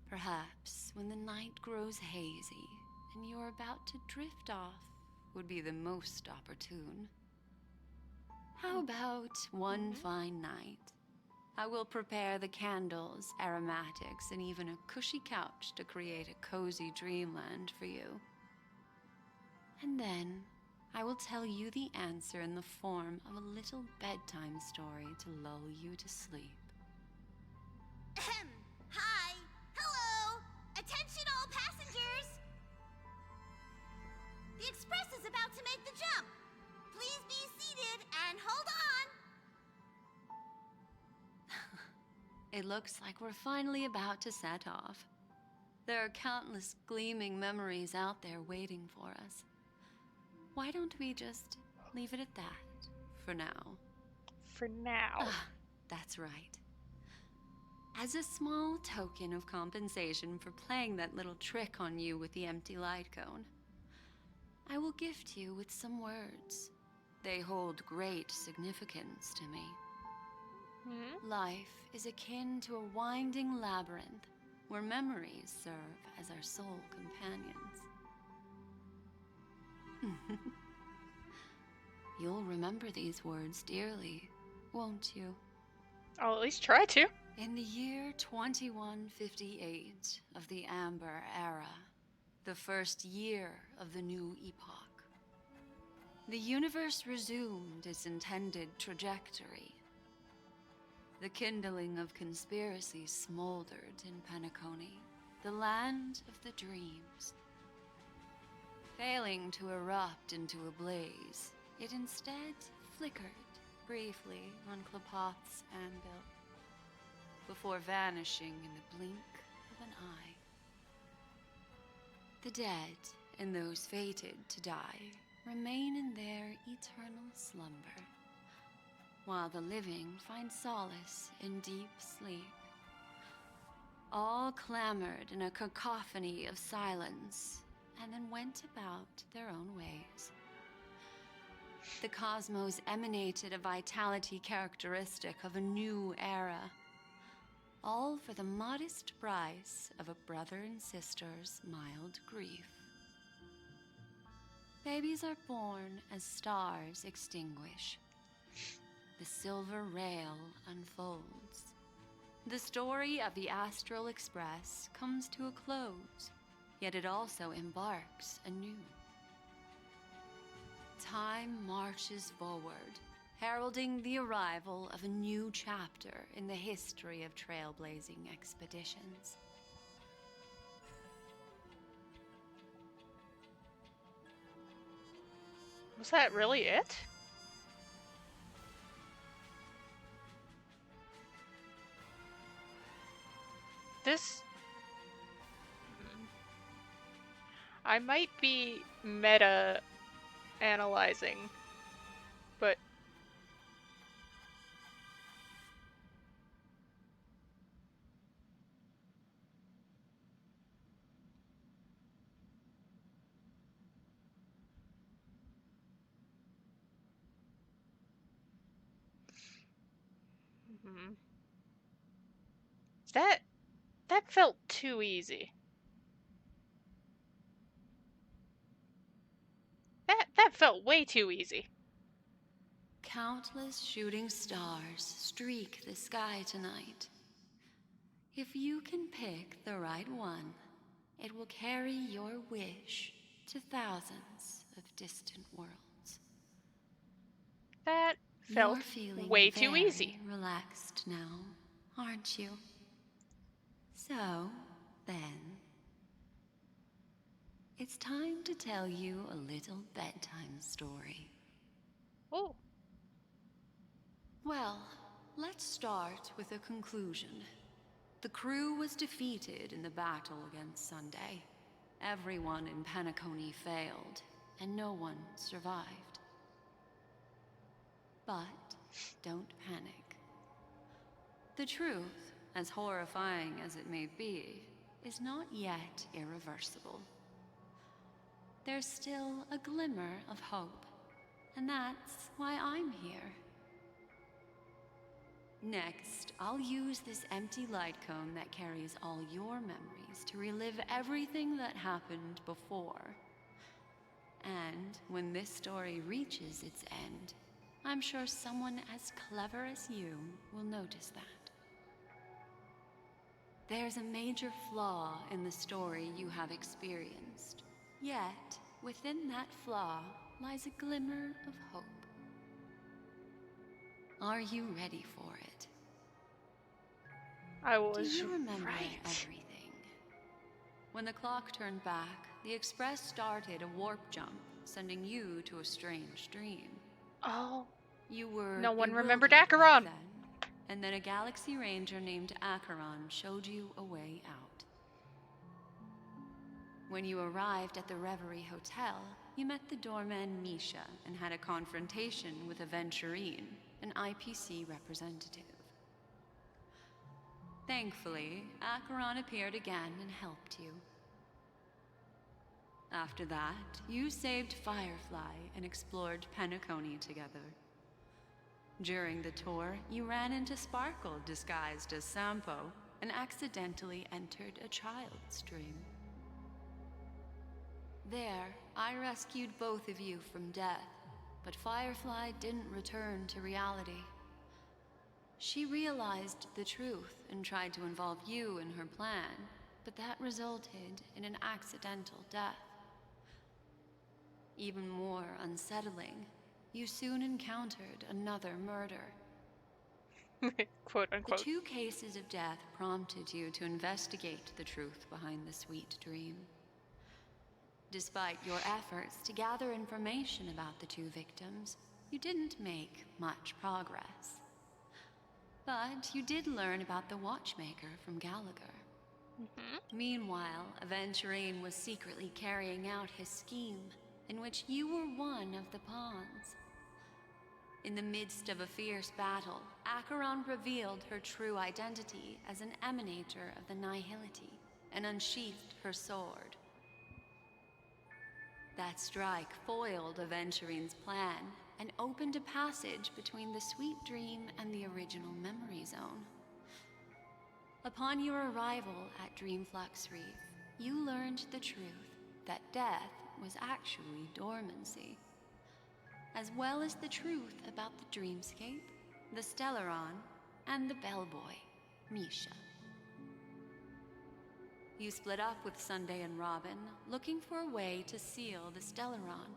Perhaps when the night grows hazy and you're about to drift off would be the most opportune. How about one fine night? I will prepare the candles, aromatics, and even a cushy couch to create a cozy dreamland for you. And then I will tell you the answer in the form of a little bedtime story to lull you to sleep. Hi! Hello! Attention all passengers! The express is about to make the jump. Please be seated and hold on! It looks like we're finally about to set off. There are countless gleaming memories out there waiting for us. Why don't we just leave it at that for now? For now. That's right. As a small token of compensation for playing that little trick on you with the empty light cone, I will gift you with some words. They hold great significance to me. Life is akin to a winding labyrinth where memories serve as our soul companions. You'll remember these words dearly, won't you? I'll at least try to. In the year 2158 of the Amber Era, the first year of the new epoch, the universe resumed its intended trajectory. The kindling of conspiracy smoldered in Penacony, the land of the dreams. Failing to erupt into a blaze, it instead flickered briefly on Klapoth's anvil, before vanishing in the blink of an eye. The dead and those fated to die remain in their eternal slumber, while the living find solace in deep sleep. All clamored in a cacophony of silence, and then went about their own ways. The cosmos emanated a vitality characteristic of a new era, all for the modest price of a brother and sister's mild grief. Babies are born as stars extinguish. The silver rail unfolds. The story of the Astral Express comes to a close, yet it also embarks anew. Time marches forward, heralding the arrival of a new chapter in the history of trailblazing expeditions. Was that really it? This... I might be meta-analyzing, but... That felt too easy. That felt way too easy. Countless shooting stars streak the sky tonight. If you can pick the right one, it will carry your wish to thousands of distant worlds. That felt You're feeling way too very easy. relaxed now, aren't you? So, then, it's time to tell you a little bedtime story. Oh. Well, let's start with a conclusion. The crew was defeated in the battle against Sunday. Everyone in Penacony failed, and no one survived. But don't panic. The truth, as horrifying as it may be, is not yet irreversible. There's still a glimmer of hope, and that's why I'm here. Next, I'll use this empty light cone that carries all your memories to relive everything that happened before. And when this story reaches its end, I'm sure someone as clever as you will notice that. There's a major flaw in the story you have experienced. Yet, within that flaw lies a glimmer of hope. Are you ready for it? I was Do you remember right. everything? When the clock turned back, the Express started a warp jump, sending you to a strange dream. Oh. You were No one bewildered remembered back Acheron. then, and then a galaxy ranger named Acheron showed you a way out. When you arrived at the Reverie Hotel, you met the doorman Misha and had a confrontation with Aventurine, an IPC representative. Thankfully, Acheron appeared again and helped you. After that, you saved Firefly and explored Penacony together. During the tour, you ran into Sparkle disguised as Sampo and accidentally entered a child's dream. There, I rescued both of you from death, but Firefly didn't return to reality. She realized the truth and tried to involve you in her plan, but that resulted in an accidental death. Even more unsettling, you soon encountered another murder. Quote unquote. The 2 cases of death prompted you to investigate the truth behind the sweet dream. Despite your efforts to gather information about the 2 victims, you didn't make much progress. But you did learn about the watchmaker from Gallagher. Meanwhile, Aventurine was secretly carrying out his scheme, in which you were one of the pawns. In the midst of a fierce battle, Acheron revealed her true identity as an emanator of the Nihility and unsheathed her sword. That strike foiled Aventurine's plan and opened a passage between the Sweet Dream and the original Memory Zone. Upon your arrival at Dreamflux Reef, you learned the truth that death was actually dormancy, as well as the truth about the Dreamscape, the Stellaron, and the bellboy, Misha. You split up with Sunday and Robin, looking for a way to seal the Stellaron.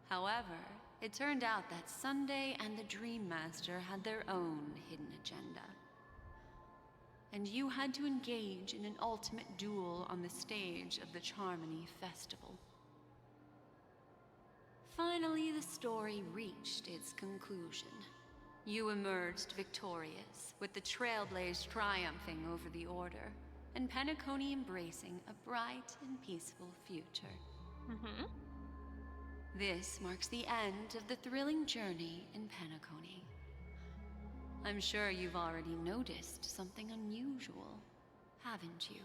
However, it turned out that Sunday and the Dream Master had their own hidden agenda. And you had to engage in an ultimate duel on the stage of the Charmony Festival. Finally, the story reached its conclusion. You emerged victorious, with the Trailblaze triumphing over the Order, and Penacony embracing a bright and peaceful future. This marks the end of the thrilling journey in Penacony. I'm sure you've already noticed something unusual, haven't you?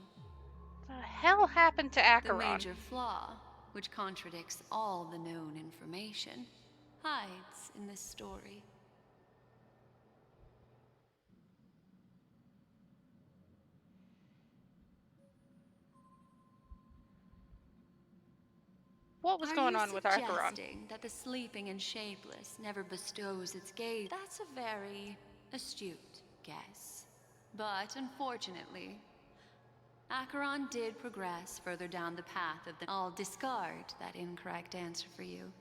The hell happened to Acheron? The major flaw, which contradicts all the known information, hides in this story. What was going on with Acheron? Suggesting that the sleeping and shapeless never bestows its gaze? That's a very astute guess. But unfortunately, Acheron did progress further down the path of the... I'll discard that incorrect answer for you.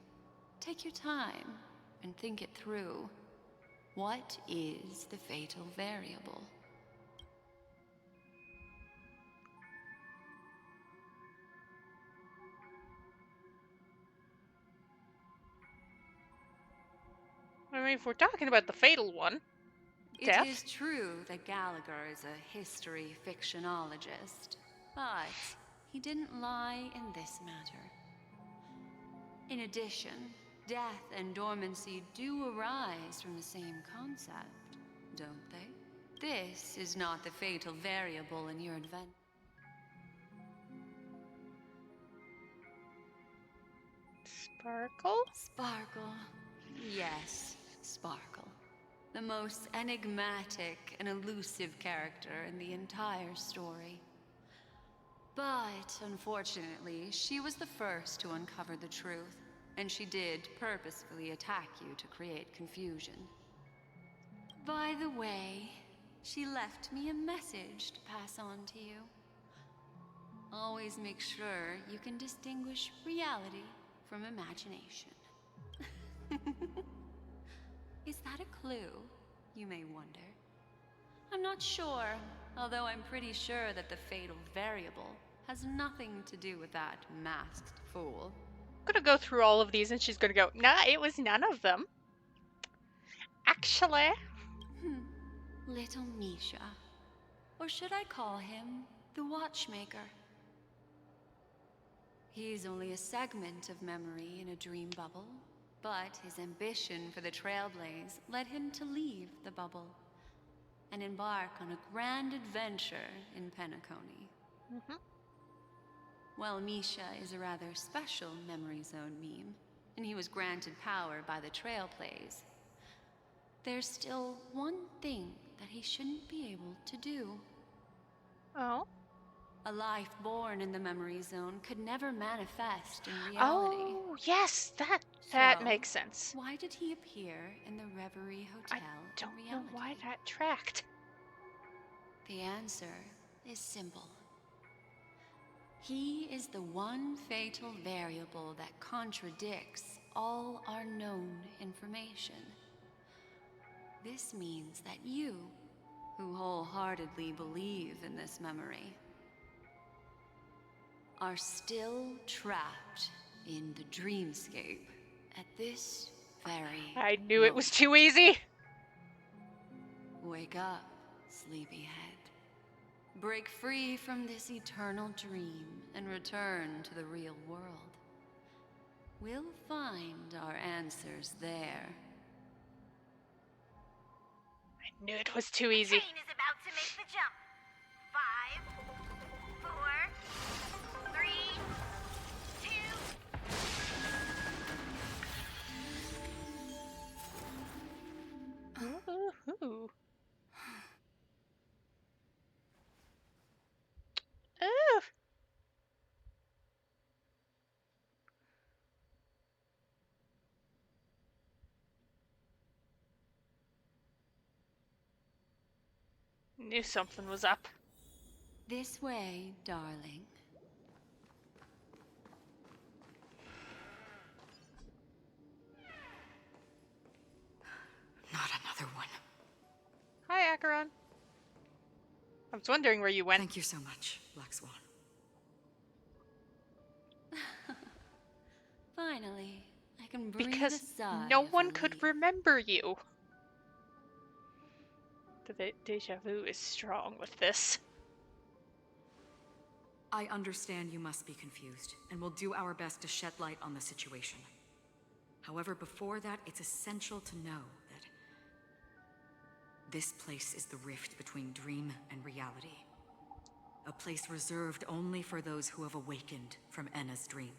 Take your time and think it through. What is the fatal variable? I mean, if we're talking about the fatal one, death. It is true that Gallagher is a history fictionologist, but he didn't lie in this matter. In addition, death and dormancy do arise from the same concept, don't they? This is not the fatal variable in your adventure. Sparkle? Sparkle. Yes, Sparkle. The most enigmatic and elusive character in the entire story. But, unfortunately, she was the first to uncover the truth, and she did purposefully attack you to create confusion. By the way, she left me a message to pass on to you. Always make sure you can distinguish reality from imagination. Is that a clue, you may wonder? I'm not sure, although I'm pretty sure that the fatal variable has nothing to do with that masked fool. I'm gonna go through all of these and she's gonna go, nah, it was none of them. Actually. Little Misha. Or should I call him the Watchmaker? He's only a segment of memory in a dream bubble, but his ambition for the Trailblaze led him to leave the bubble and embark on a grand adventure in Penacony. Well, Misha is a rather special Memory Zone meme, and he was granted power by the Trailblaze. There's still one thing that he shouldn't be able to do. Oh? A life born in the Memory Zone could never manifest in reality. Oh, yes, that makes sense. Why did he appear in the Reverie Hotel I don't in reality? know why that tracked. The answer is simple. He is the one fatal variable that contradicts all our known information. This means that you, who wholeheartedly believe in this memory, are still trapped in the dreamscape at this very I knew it was too easy. Wake up, sleepyhead. Break free from this eternal dream and return to the real world. We'll find our answers there. I knew it was too easy. Train is about to make the jump. 5, 4, 3, 2. Ooh. Ooh. Knew something was up. This way, darling. Not another one. Hi, Acheron. I was wondering where you went. Thank you so much, Black Swan. Finally, I can breathe Because a sigh no of one could relief. remember you. The deja vu is strong with this. I understand you must be confused, and we'll do our best to shed light on the situation. However, before that, it's essential to know that this place is the rift between dream and reality. A place reserved only for those who have awakened from Enna's dream.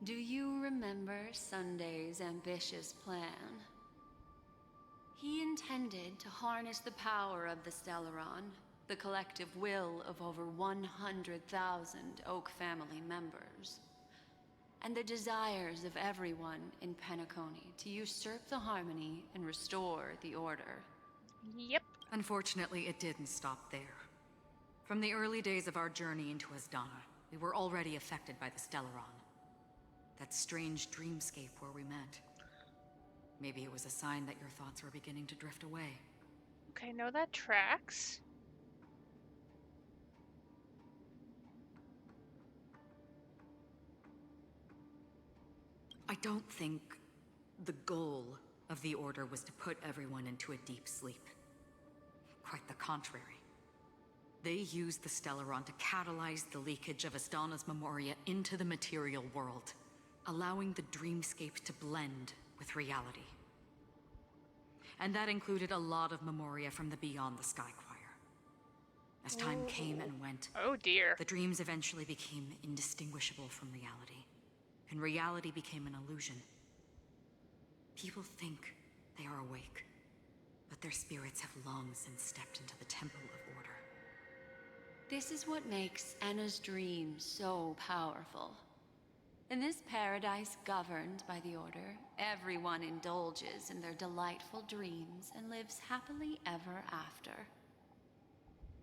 Do you remember Sunday's ambitious plan? He intended to harness the power of the Stellaron, the collective will of over 100,000 Oak family members, and the desires of everyone in Penacony to usurp the harmony and restore the order. Yep. Unfortunately, it didn't stop there. From the early days of our journey into Asdana, we were already affected by the Stellaron. That strange dreamscape where we met. Maybe it was a sign that your thoughts were beginning to drift away. Okay, no, that tracks. I don't think the goal of the Order was to put everyone into a deep sleep. Quite the contrary. They used the Stellaron to catalyze the leakage of Asdana's memoria into the material world, allowing the dreamscape to blend with reality. And that included a lot of memoria from the Beyond the Sky Choir. As time came and went, oh dear, the dreams eventually became indistinguishable from reality, and reality became an illusion. People think they are awake, but their spirits have long since stepped into the Temple of Order. This is what makes Enna's dream so powerful. In this paradise governed by the Order, everyone indulges in their delightful dreams and lives happily ever after.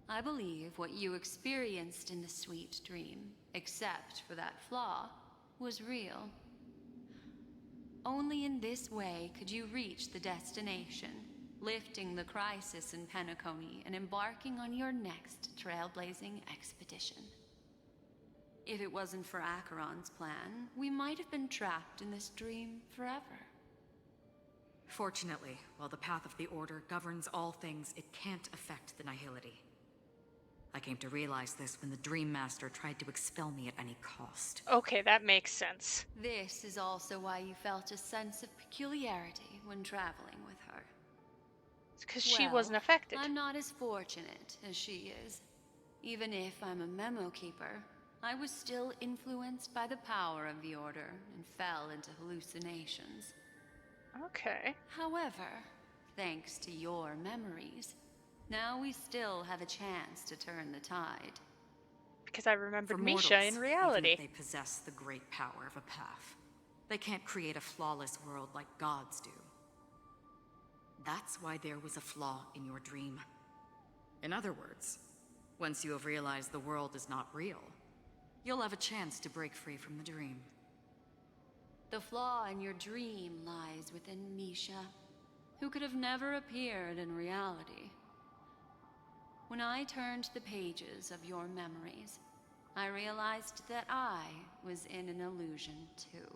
I believe what you experienced in the sweet dream, except for that flaw, was real. Only in this way could you reach the destination, lifting the crisis in Penacony and embarking on your next trailblazing expedition. If it wasn't for Acheron's plan, we might have been trapped in this dream forever. Fortunately, while the path of the Order governs all things, it can't affect the Nihility. I came to realize this when the Dream Master tried to expel me at any cost. Okay, that makes sense. This is also why you felt a sense of peculiarity when traveling with her. It's because she wasn't affected. I'm not as fortunate as she is. Even if I'm a memo keeper, I was still influenced by the power of the Order and fell into hallucinations. Okay. However, thanks to your memories, now we still have a chance to turn the tide. Because I remembered For Misha mortals, in reality. even if they possess the great power of a path, they can't create a flawless world like gods do. That's why there was a flaw in your dream. In other words, once you have realized the world is not real, you'll have a chance to break free from the dream. The flaw in your dream lies within Misha, who could have never appeared in reality. When I turned the pages of your memories, I realized that I was in an illusion too.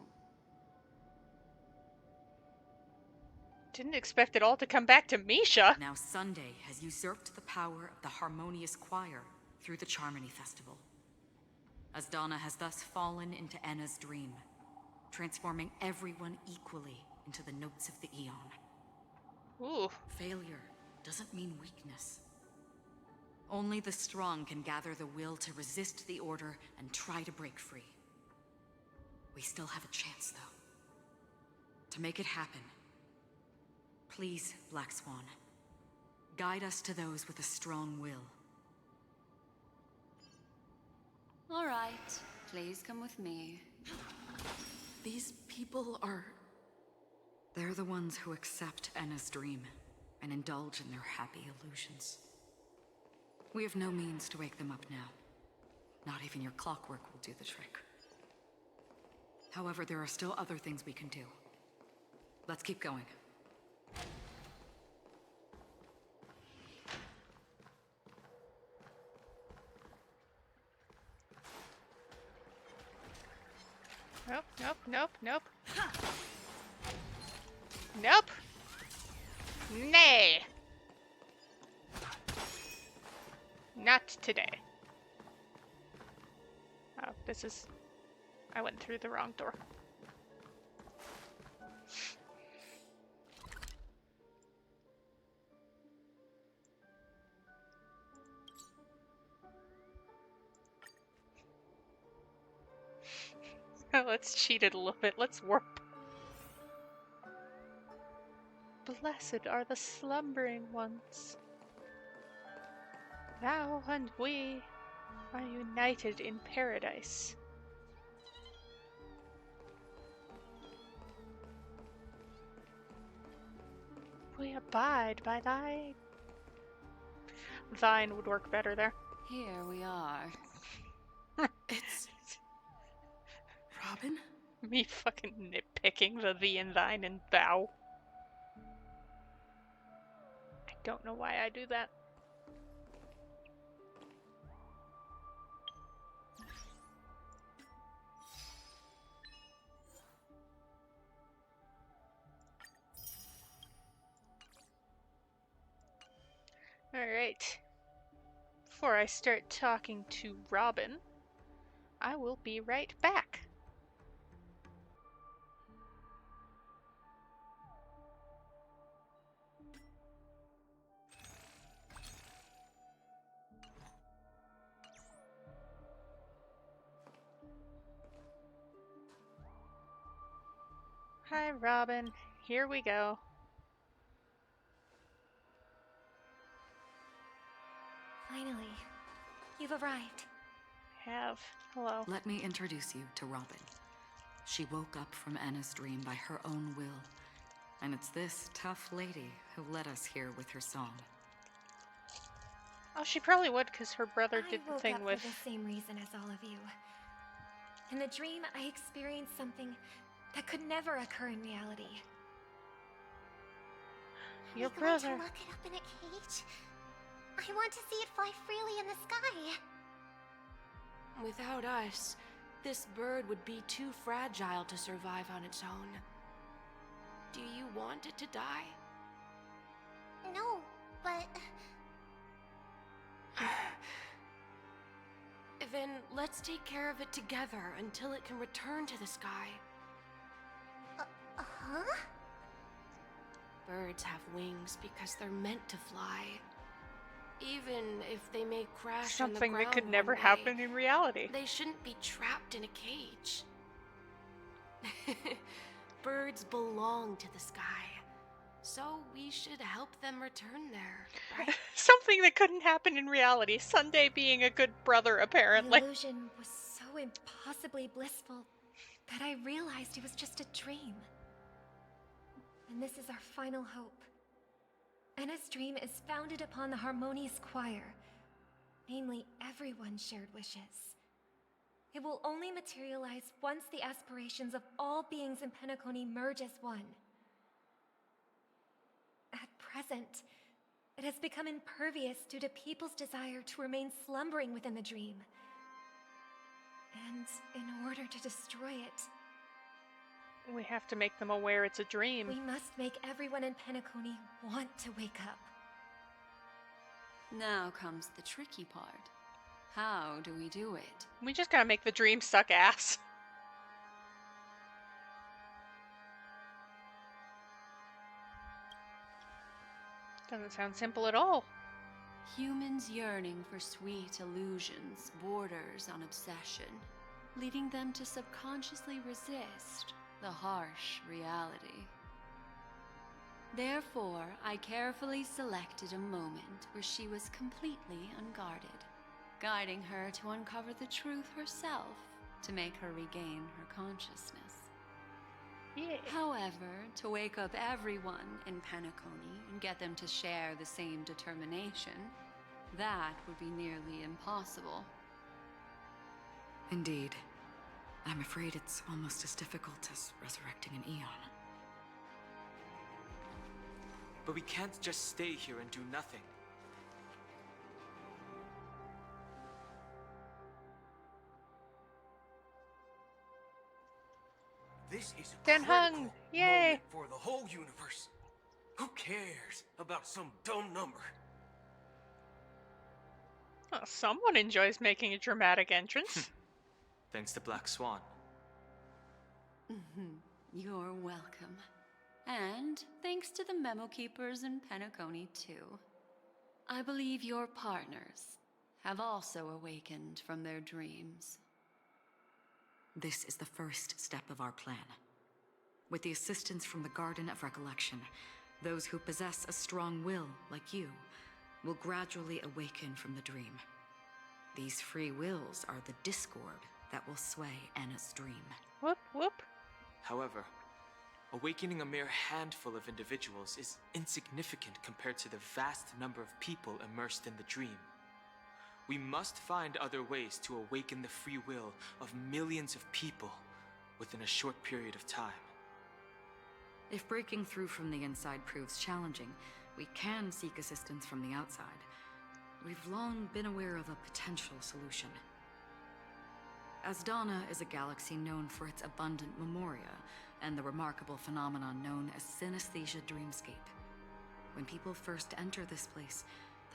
Didn't expect it all to come back to Misha. Now Sunday has usurped the power of the Harmonious Choir through the Charmony Festival. Asdana has thus fallen into Enna's dream, transforming everyone equally into the notes of the Eon. Ooh. Failure doesn't mean weakness. Only the strong can gather the will to resist the order and try to break free. We still have a chance, though. To make it happen, please, Black Swan, guide us to those with a strong will. All right, please come with me. These people are... They're the ones who accept Enna's dream and indulge in their happy illusions. We have no means to wake them up now. Not even your clockwork will do the trick. However, there are still other things we can do. Let's keep going. Nope, nope, nope, nope. Nope. Nay. Not today. Oh, this is... I went through the wrong door. Let's cheat it a little bit. Let's warp. Blessed are the slumbering ones. Thou and we are united in paradise. We abide by thy... Thine would work better there. Here we are. It's... Robin? Me fucking nitpicking the thee and thine and thou. I don't know why I do that. Alright. Before I start talking to Robin, I will be right back. Hi, Robin. Here we go. Finally, you've arrived. Hello. Let me introduce you to Robin. She woke up from Enna's dream by her own will, and it's this tough lady who led us here with her song. Oh, she probably would, because her brother did the woke thing up with... for the same reason as all of you. In the dream, I experienced something that could never occur in reality. Your Are we going brother. to lock it up in a cage? I want to see it fly freely in the sky. Without us, this bird would be too fragile to survive on its own. Do you want it to die? No, but... Then let's take care of it together until it can return to the sky. Huh? Birds have wings because they're meant to fly. Even if they may crash Something on the that could ground never one day, happen in reality. They shouldn't be trapped in a cage. Birds belong to the sky, so we should help them return there, right? Something that couldn't happen in reality. Sunday being a good brother, apparently. The illusion was so impossibly blissful that I realized it was just a dream. And this is our final hope. Enna's dream is founded upon the Harmonious Choir, namely everyone's shared wishes. It will only materialize once the aspirations of all beings in Penacony merge as one. At present, it has become impervious due to people's desire to remain slumbering within the dream. And in order to destroy it, We have to make them aware it's a dream. We must make everyone in Penacony want to wake up. Now comes the tricky part. How do we do it? We just gotta make the dream suck ass. Doesn't sound simple at all. Humans yearning for sweet illusions borders on obsession, leading them to subconsciously resist the harsh reality. Therefore, I carefully selected a moment where she was completely unguarded, guiding her to uncover the truth herself to make her regain her consciousness. Yeah. However, to wake up everyone in Penacony and get them to share the same determination, that would be nearly impossible. Indeed. I'm afraid it's almost as difficult as resurrecting an Eon. But we can't just stay here and do nothing. This is a Dan Hung! critical Yay! moment for the whole universe. Who cares about some dumb number? Well, someone enjoys making a dramatic entrance. Thanks to Black Swan. You're welcome. And thanks to the memo keepers in Penacony, too. I believe your partners have also awakened from their dreams. This is the first step of our plan. With the assistance from the Garden of Recollection, those who possess a strong will, like you, will gradually awaken from the dream. These free wills are the discord that will sway Anna's dream. Whoop, whoop. However, awakening a mere handful of individuals is insignificant compared to the vast number of people immersed in the dream. We must find other ways to awaken the free will of millions of people within a short period of time. If breaking through from the inside proves challenging, we can seek assistance from the outside. We've long been aware of a potential solution. Asdana is a galaxy known for its abundant memoria and the remarkable phenomenon known as synesthesia dreamscape. When people first enter this place,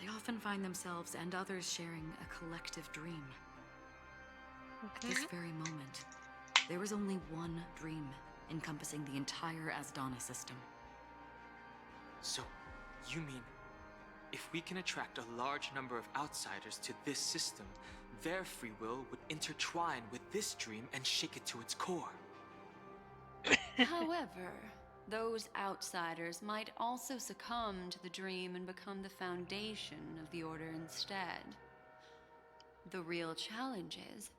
they often find themselves and others sharing a collective dream. At this very moment, there is only one dream encompassing the entire Asdana system. So, you mean, if we can attract a large number of outsiders to this system, their free will would intertwine with this dream and shake it to its core? However, those outsiders might also succumb to the dream and become the foundation of the Order instead. The real challenge is,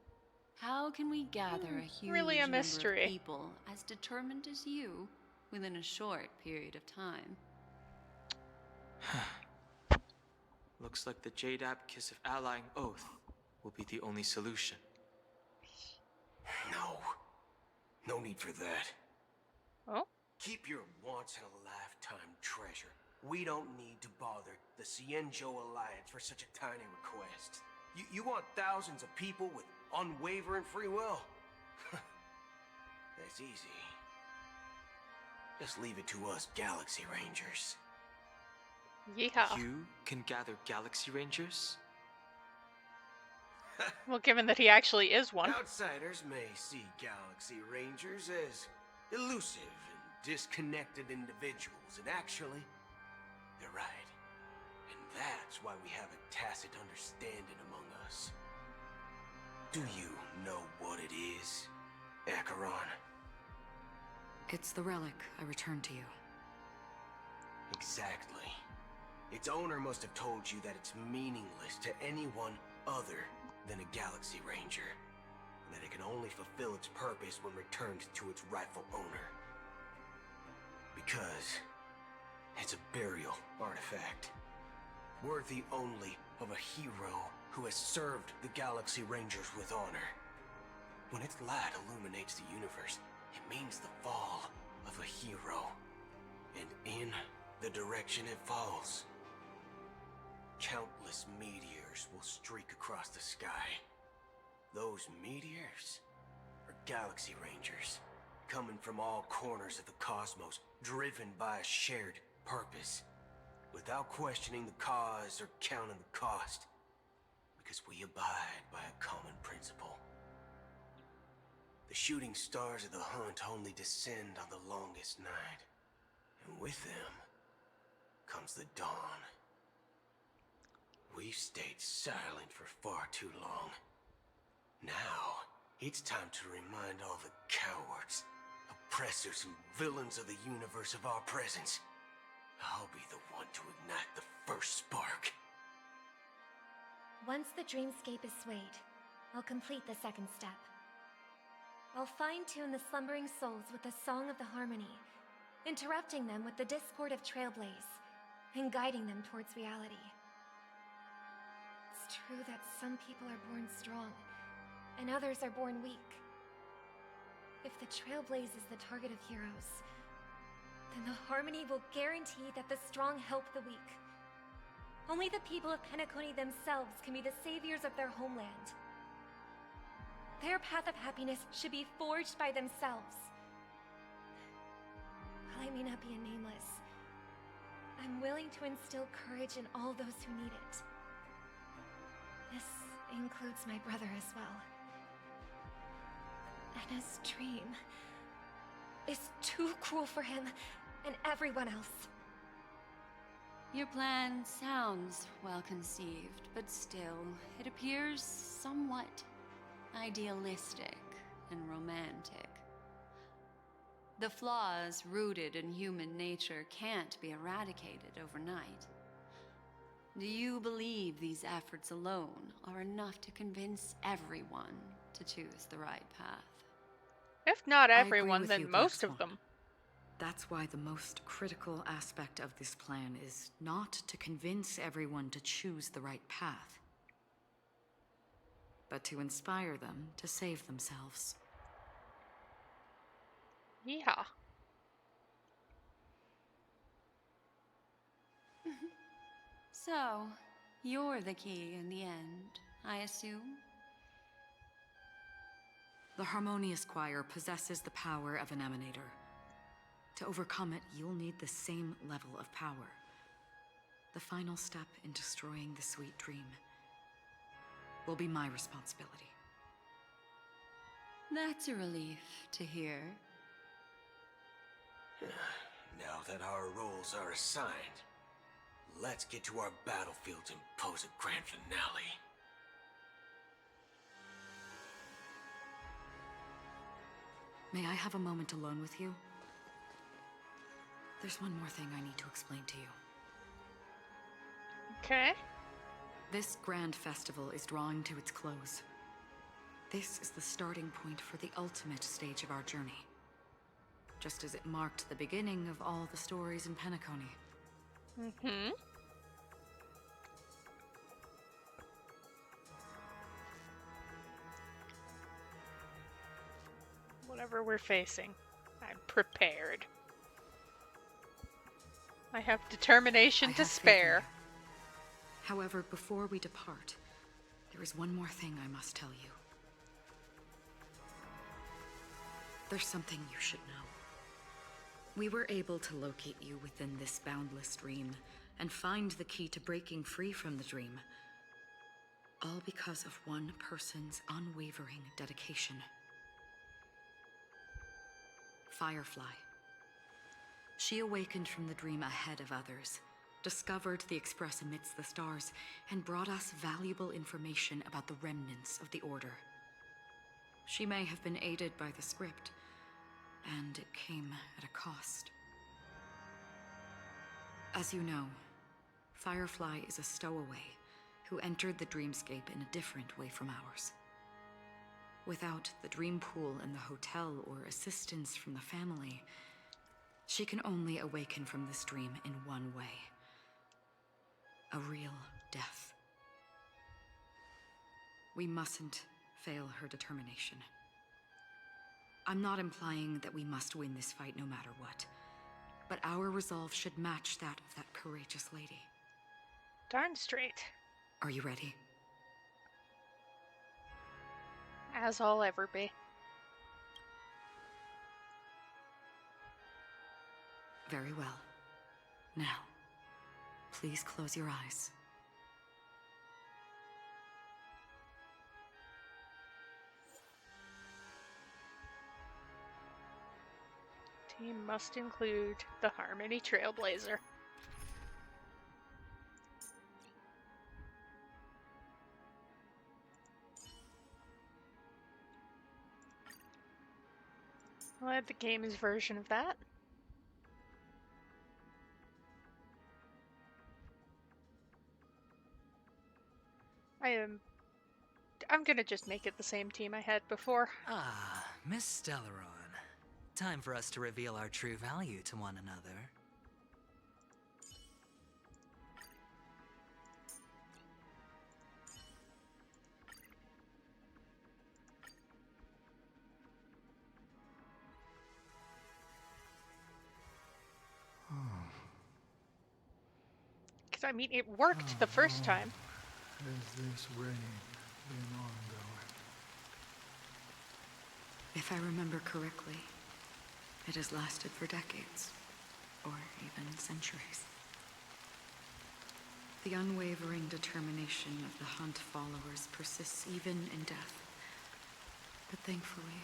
how can we gather a huge really a number mystery. of people as determined as you within a short period of time? Looks like the Jade-Ab Kiss of Allying Oath will be the only solution. No need for that. Oh? Keep your once-in-a-lifetime treasure. We don't need to bother the Cienjo Alliance for such a tiny request. You want thousands of people with unwavering free will? That's easy. Just leave it to us Galaxy Rangers. Yeehaw. You can gather Galaxy Rangers? Well, given that he actually is one. Outsiders may see Galaxy Rangers as elusive and disconnected individuals, and actually, they're right. And that's why we have a tacit understanding among us. Do you know what it is, Acheron? It's the relic I returned to you. Exactly. Its owner must have told you that it's meaningless to anyone other than a Galaxy Ranger, and that it can only fulfill its purpose when returned to its rightful owner. Because it's a burial artifact, worthy only of a hero who has served the Galaxy Rangers with honor. When its light illuminates the universe, it means the fall of a hero. And in the direction it falls, countless meteors will streak across the sky. Those meteors are Galaxy Rangers, coming from all corners of the cosmos, driven by a shared purpose, without questioning the cause or counting the cost, because we abide by a common principle. The shooting stars of the hunt only descend on the longest night, and with them comes the dawn. We've stayed silent for far too long. Now, it's time to remind all the cowards, oppressors, and villains of the universe of our presence. I'll be the one to ignite the first spark. Once the dreamscape is swayed, I'll complete the second step. I'll fine-tune the slumbering souls with the Song of the Harmony, interrupting them with the discord of Trailblaze, and guiding them towards reality. It's true that some people are born strong, and others are born weak. If the Trailblaze is the target of heroes, then the Harmony will guarantee that the strong help the weak. Only the people of Penacony themselves can be the saviors of their homeland. Their path of happiness should be forged by themselves. While I may not be a nameless, I'm willing to instill courage in all those who need it. This includes my brother as well. And his dream is too cruel for him and everyone else. Your plan sounds well conceived, but still, it appears somewhat idealistic and romantic. The flaws rooted in human nature can't be eradicated overnight. Do you believe these efforts alone are enough to convince everyone to choose the right path? If not I agree everyone, with then you, most Black of them. That's why the most critical aspect of this plan is not to convince everyone to choose the right path, but to inspire them to save themselves. Yeah. So, you're the key in the end, I assume? The Harmonious Choir possesses the power of an emanator. To overcome it, you'll need the same level of power. The final step in destroying the sweet dream will be my responsibility. That's a relief to hear. Now that our roles are assigned, let's get to our battlefields and pose a grand finale. May I have a moment alone with you? There's one more thing I need to explain to you. Okay. This grand festival is drawing to its close. This is the starting point for the ultimate stage of our journey. Just as it marked the beginning of all the stories in Penacony. Mm-hmm. Whatever we're facing, I'm prepared. I have determination to spare. However, before we depart, there is one more thing I must tell you. There's something you should know. We were able to locate you within this boundless dream and find the key to breaking free from the dream. All because of one person's unwavering dedication. Firefly. She awakened from the dream ahead of others, discovered the Express amidst the stars, and brought us valuable information about the remnants of the Order. She may have been aided by the script, and it came at a cost. As you know, Firefly is a stowaway who entered the dreamscape in a different way from ours. Without the dream pool in the hotel or assistance from the family, she can only awaken from this dream in one way. A real death. We mustn't fail her determination. I'm not implying that we must win this fight no matter what, but our resolve should match that of that courageous lady. Darn straight. Are you ready? As I'll ever be. Very well. Now, please close your eyes. Team must include the Harmony Trailblazer. I'll add the game's version of that. I'm gonna just make it the same team I had before. Ah, Miss Stellaron. Time for us to reveal our true value to one another. Because, I mean, it worked the first time. Has this reign been ongoing? If I remember correctly, it has lasted for decades, or even centuries. The unwavering determination of the Hunt followers persists even in death. But thankfully,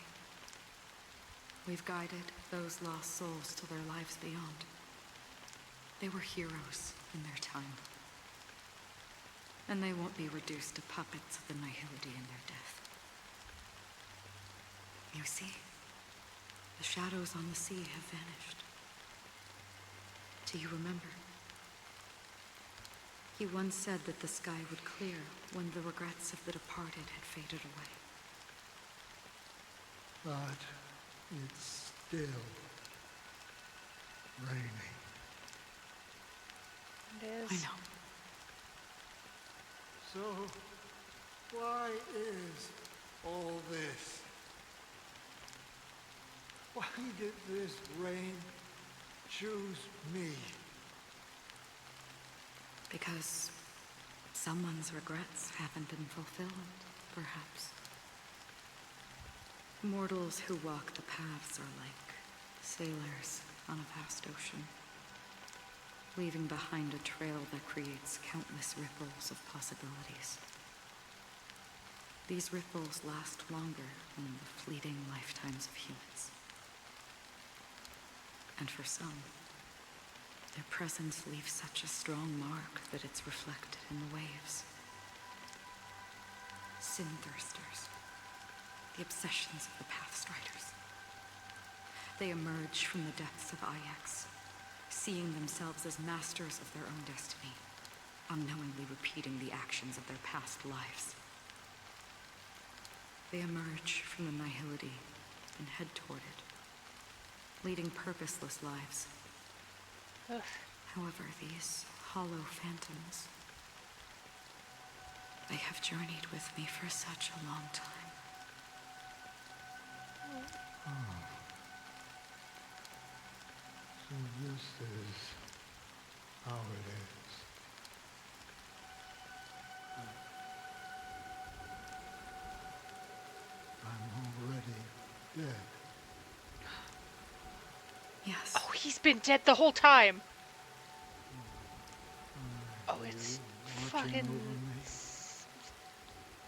we've guided those lost souls to their lives beyond. They were heroes in their time. And they won't be reduced to puppets of the Nihility in their death. You see, the shadows on the sea have vanished. Do you remember? He once said that the sky would clear when the regrets of the departed had faded away. But it's still raining. It is. I know. So, why is all this? Why did this rain choose me? Because someone's regrets haven't been fulfilled, perhaps. Mortals who walk the paths are like sailors on a vast ocean, leaving behind a trail that creates countless ripples of possibilities. These ripples last longer than the fleeting lifetimes of humans. And for some, their presence leaves such a strong mark that it's reflected in the waves. Sin-thirsters, the obsessions of the Pathstriders. They emerge from the depths of Ix, seeing themselves as masters of their own destiny, unknowingly repeating the actions of their past lives. They emerge from the Nihility and head toward it, leading purposeless lives. Ugh. However, these hollow phantoms, they have journeyed with me for such a long time. So this is how it is. I'm already dead. Yes. Oh, he's been dead the whole time. Oh, it's fucking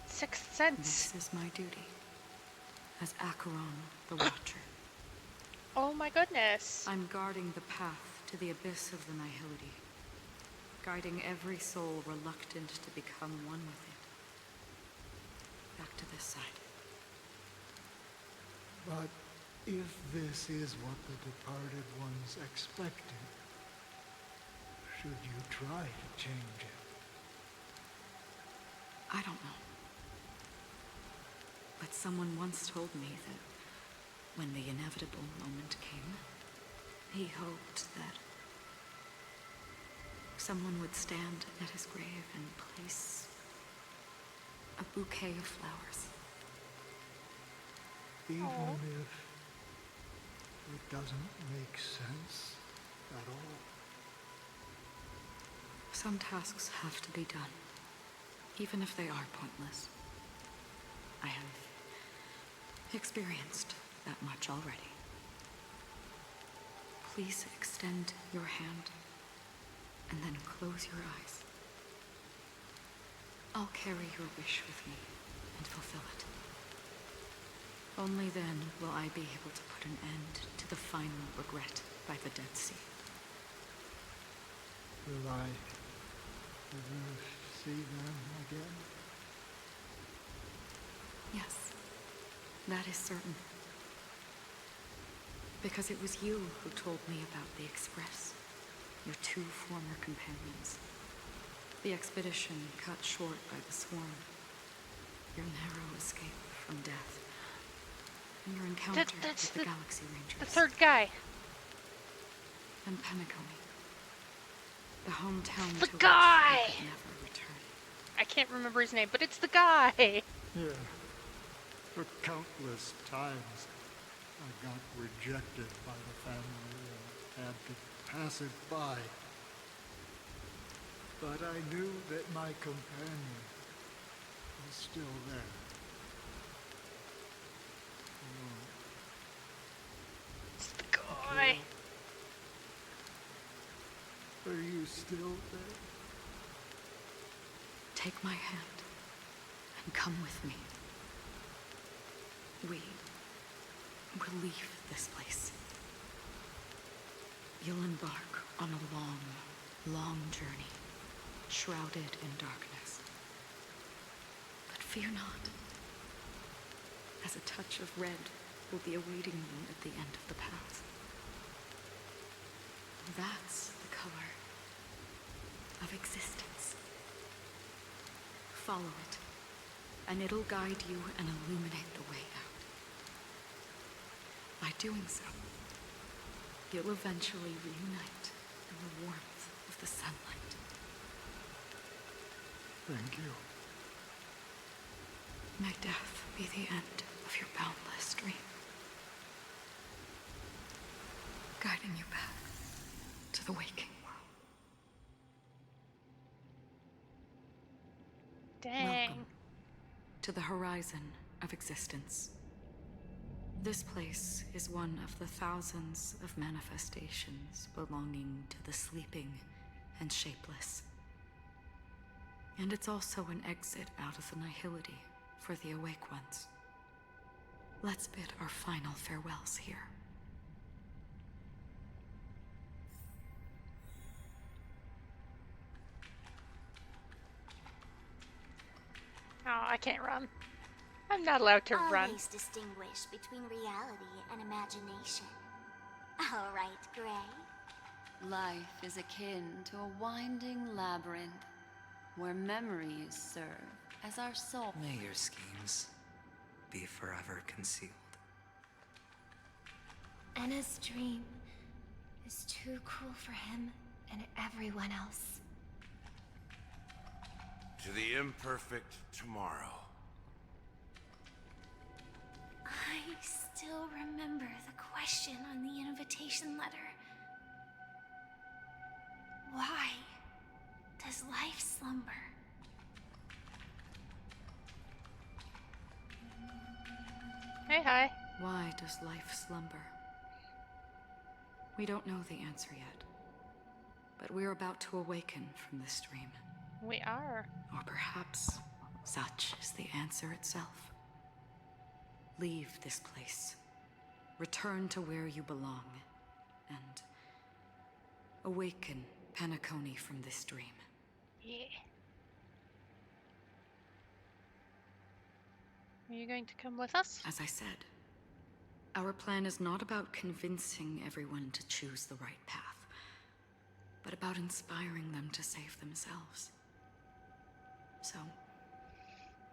Sixth Sense. This is my duty as Acheron the Watcher. Oh my goodness. I'm guarding the path to the abyss of the Nihility, guiding every soul reluctant to become one with it. Back to this side. But if this is what the departed ones expected, should you try to change it? I don't know. But someone once told me that when the inevitable moment came, he hoped that someone would stand at his grave and place a bouquet of flowers. Even if it doesn't make sense at all. Some tasks have to be done, even if they are pointless. I have experienced that much already. Please extend your hand and then close your eyes. I'll carry your wish with me and fulfill it. Only then will I be able to put an end to the final regret by the Dead Sea. Will I ever see them again? Yes, that is certain. Because it was you who told me about the Express, your two former companions. The expedition cut short by the swarm. Your narrow escape from death. And your encounter with the Galaxy Rangers. The third guy. And Penacony. The hometown The to guy! which you could never return. I can't remember his name, but it's the guy. Yeah. For countless times, I got rejected by the family and had to pass it by. But I knew that my companion was still there. It's the guy. Are you still there? Take my hand and come with me. We will leave this place. You'll embark on a long, long journey, shrouded in darkness. But fear not, as a touch of red will be awaiting you at the end of the path. That's the color of existence. Follow it, and it'll guide you and illuminate the way out. By doing so, you'll eventually reunite in the warmth of the sunlight. Thank you. May death be the end of your boundless dream, guiding you back to the waking world. Dang. Welcome to the horizon of existence. This place is one of the thousands of manifestations belonging to the sleeping and shapeless. And it's also an exit out of the nihility for the awake ones. Let's bid our final farewells here. Oh, I can't run. I'm not allowed to run. Always distinguish between reality and imagination. All right, Gray. Life is akin to a winding labyrinth where memories serve as our soul. May your schemes be forever concealed. Anna's dream is too cruel for him and everyone else. To the imperfect tomorrow. I still remember the question on the invitation letter. Why does life slumber? Hey, hi. Why does life slumber? We don't know the answer yet, but we're about to awaken from this dream. We are. Or perhaps such is the answer itself. Leave this place. Return to where you belong. And awaken Penacony from this dream. Yeah. Are you going to come with us? As I said, our plan is not about convincing everyone to choose the right path, but about inspiring them to save themselves. So,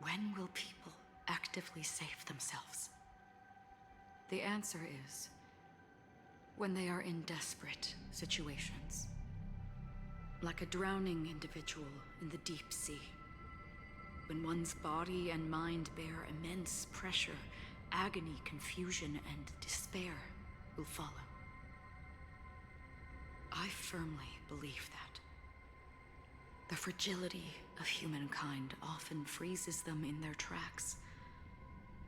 when will people actively save themselves? The answer is when they are in desperate situations. Like a drowning individual in the deep sea. When one's body and mind bear immense pressure, agony, confusion, and despair will follow. I firmly believe that. The fragility of humankind often freezes them in their tracks.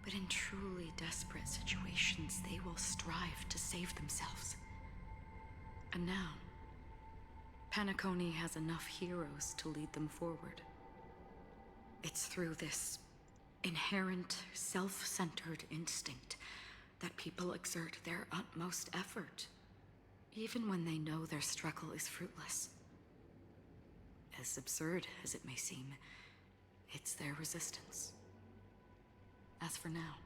But in truly desperate situations, they will strive to save themselves. And now, Penacony has enough heroes to lead them forward. It's through this inherent, self-centered instinct that people exert their utmost effort, even when they know their struggle is fruitless. As absurd as it may seem, it's their resistance. As for now,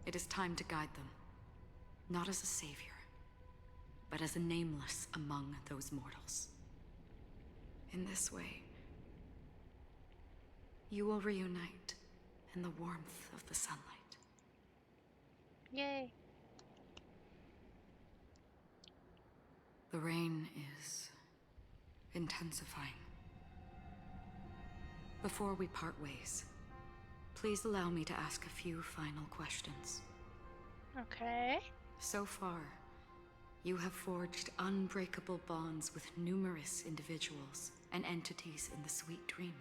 it is time to guide them, not as a savior, but as a nameless among those mortals. In this way, you will reunite in the warmth of the sunlight. Yay. The rain is intensifying. Before we part ways, please allow me to ask a few final questions. Okay. So far, you have forged unbreakable bonds with numerous individuals and entities in the Sweet Dream.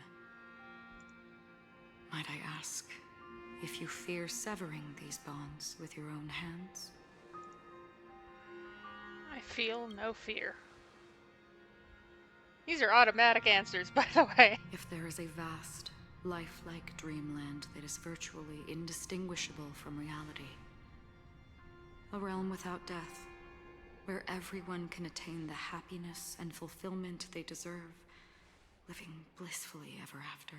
Might I ask if you fear severing these bonds with your own hands? I feel no fear. These are automatic answers, by the way. If there is a vast, lifelike dreamland that is virtually indistinguishable from reality, a realm without death, where everyone can attain the happiness and fulfillment they deserve, living blissfully ever after,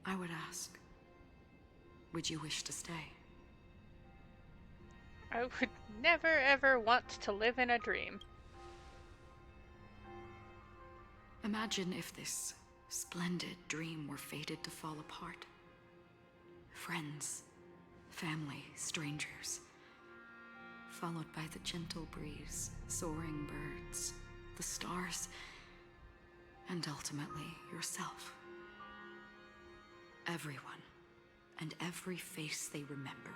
I would ask, would you wish to stay? I would never ever want to live in a dream. Imagine if this splendid dream were fated to fall apart. Friends, family, strangers, followed by the gentle breeze, soaring birds, the stars, and ultimately yourself. Everyone, and every face they remember.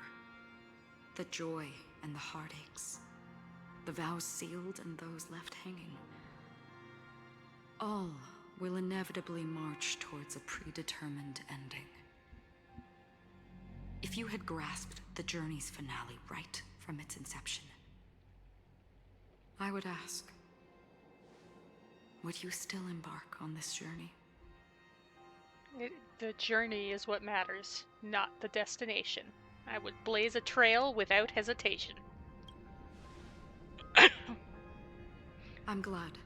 The joy and the heartaches, the vows sealed and those left hanging. All will inevitably march towards a predetermined ending. If you had grasped the journey's finale right from its inception, I would ask, would you still embark on this journey? The journey is what matters, not the destination. I would blaze a trail without hesitation. I'm glad.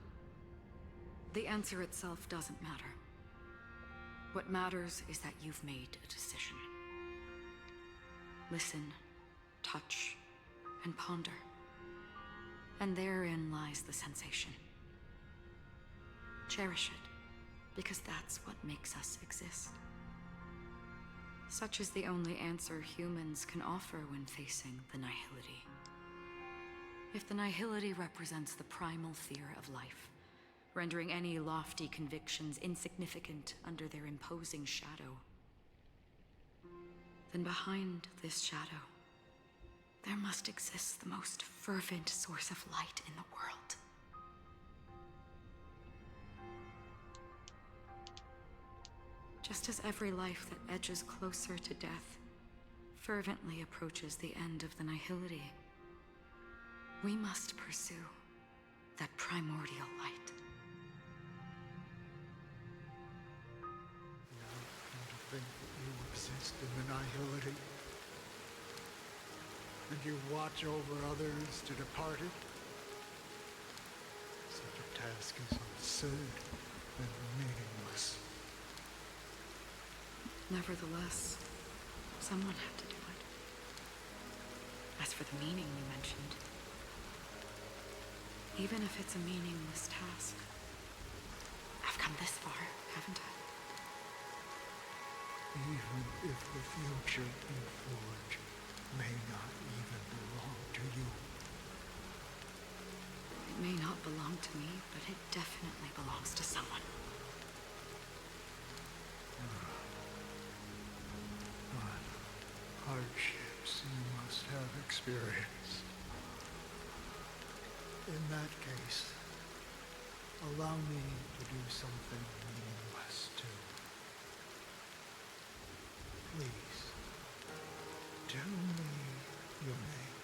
The answer itself doesn't matter. What matters is that you've made a decision. Listen, touch, and ponder. And therein lies the sensation. Cherish it, because that's what makes us exist. Such is the only answer humans can offer when facing the nihility. If the nihility represents the primal fear of life, rendering any lofty convictions insignificant under their imposing shadow, then behind this shadow, there must exist the most fervent source of light in the world. Just as every life that edges closer to death fervently approaches the end of the nihility, we must pursue that primordial light. Now come to think that you exist in the nihility, and you watch over others to depart it. Such a task is absurd and meaningless. Nevertheless, someone had to do it. As for the meaning you mentioned, even if it's a meaningless task, I've come this far, haven't I? Even if the future you forge may not even belong to you. It may not belong to me, but it definitely belongs to someone. What hardships you must have experienced. In that case, allow me to do something meaningless too. Please, tell me your name.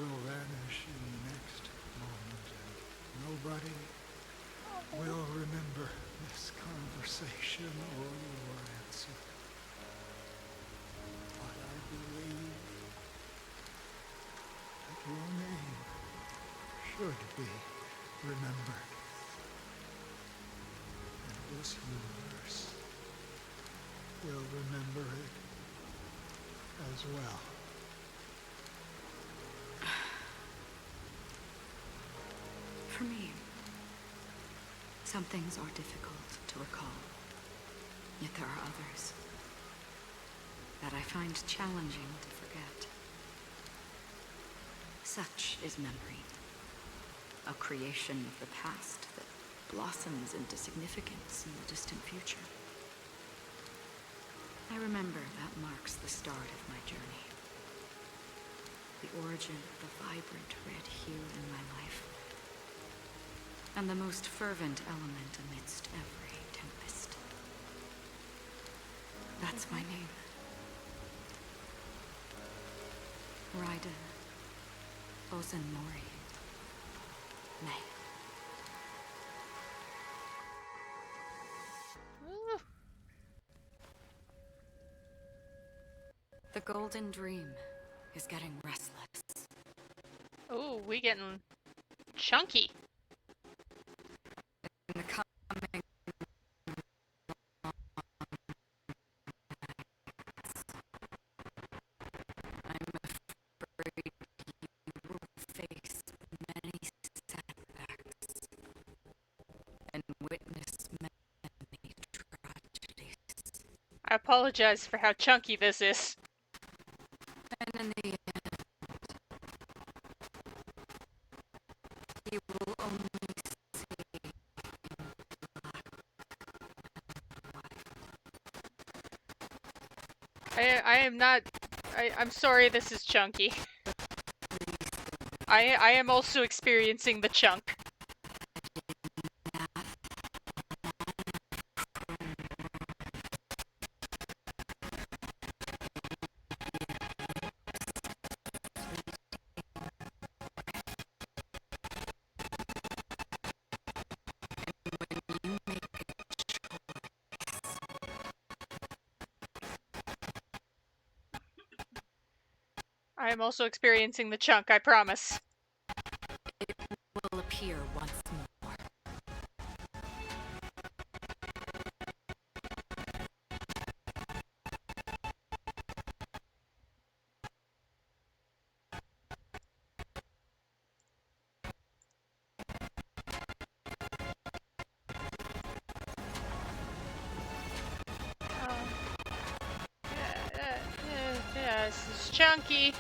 will vanish in the next moment, and nobody will remember this conversation or your answer. But I believe that your name should be remembered. And this universe will remember it as well. For me, some things are difficult to recall. Yet there are others that I find challenging to forget. Such is memory, a creation of the past that blossoms into significance in the distant future. I remember that marks the start of my journey, the origin of the vibrant red hue in my life, and the most fervent element amidst every tempest. That's my name. Raiden Ozenmori. May. The golden dream is getting restless. Ooh, we getting chunky. In the coming I'm afraid you will face many setbacks and witness many tragedies. I apologize for how chunky this is. And in the end, you will only see in black and white. I am not... I'm sorry this is chunky. I am also experiencing the chunk. I am also experiencing the chunk, I promise. It will appear once more. Yeah, this is chunky.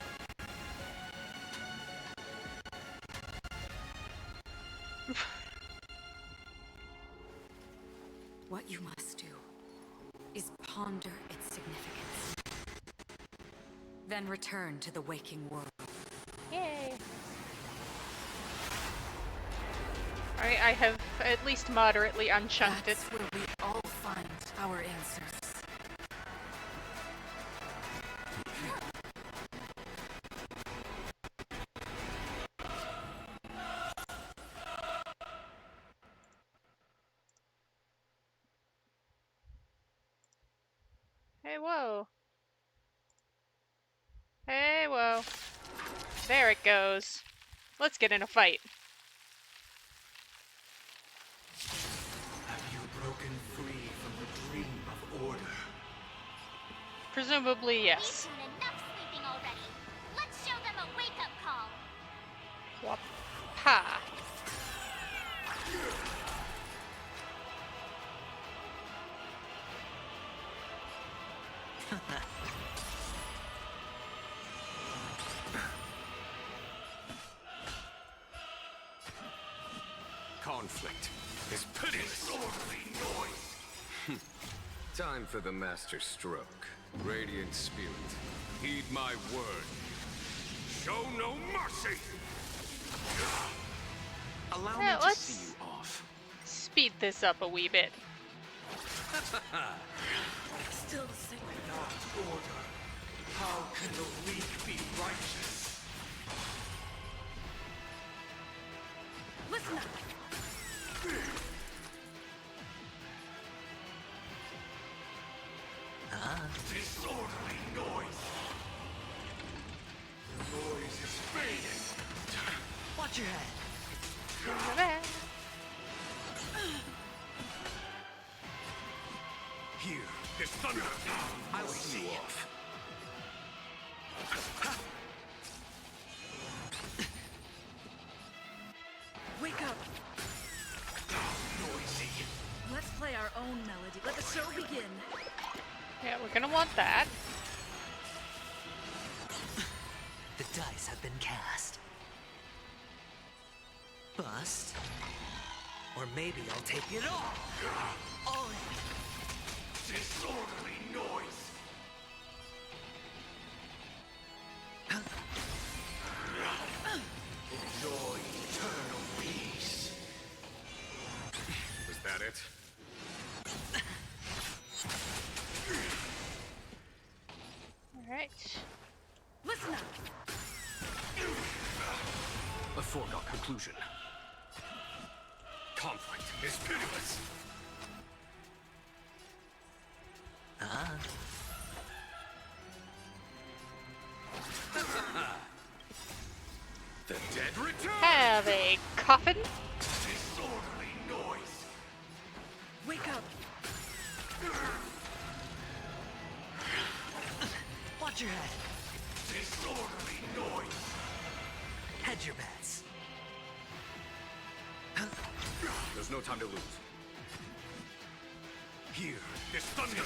What you must do is ponder its significance. Then return to the waking world. Yay. Alright, I have at least moderately unchunked it. That's where we all find our answers. Hey, whoa. Hey, whoa. There it goes. Let's get in a fight. Have you broken free from the dream of order? Presumably, yes. We've done enough sleeping already. Let's show them a wake-up call. Whoop. Ha. Conflict is pitiless. Time for the master stroke. Radiant spirit, heed my word. Show no mercy! Allow Yeah, me to let's see you off. speed this up a wee bit. Still think not order. How can the weak be righteous? Listen up. Disorderly noise. Noise is fading. Watch your head. Here, there's thunder. I will see you off. Wake up. Noisy. Let's play our own melody. Let the show begin. Yeah, we're gonna want that. The dice have been cast. Bust. Or maybe I'll take it all. All in. Disorderly noise. Enjoy eternal peace. Was that it? Alright. Listen up. A foregone conclusion. Conflict is pitiless. The dead return. Have a coffin. Disorderly noise. Wake up. Watch your head. Disorderly noise. Hedge your bets. There's no time to lose. Here, there's thunder.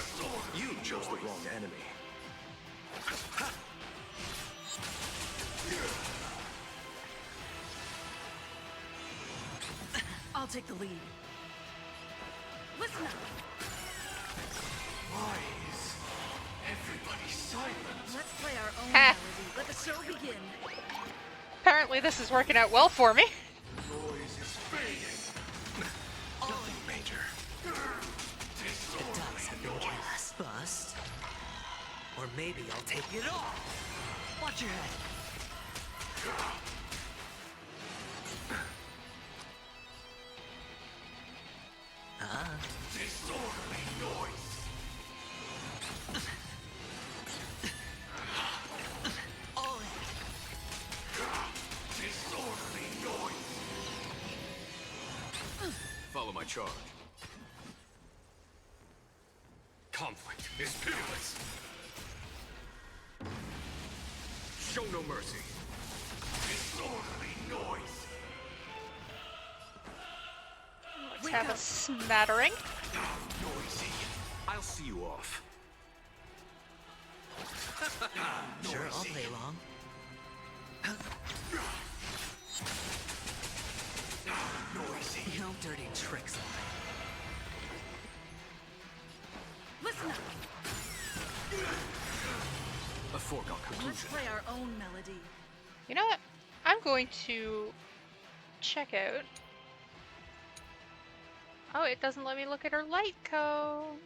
You chose the wrong enemy. I'll take the lead. Listen up. Why is everybody silent? Let's play our own Ha. melody. Let the show begin. Apparently this is working out well for me. Noise is fading. Nothing major. The dice have been cast. Bust. Or maybe I'll take it all. Watch your head. Disorderly noise. All in. Disorderly noise. Follow my charge. Conflict is pitiless. Show no mercy. Disorderly noise. Let's have a smattering. Noisy. I'll see you off. Sure, I'll play along. Noisy. No dirty tricks on me. Listen up. A foregone Let's conclusion. play our own melody. You know what? I'm going to check out. Oh, it doesn't let me look at her light cone.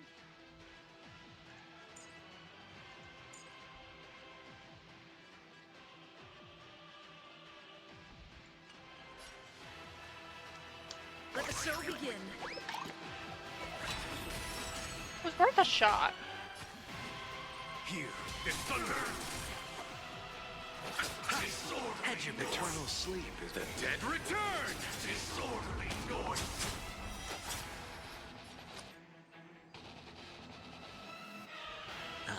Let the show begin. It was worth a shot. Here, there's thunder. Disorderly Hedge your bets. eternal sleep is the dead return. Disorderly noise.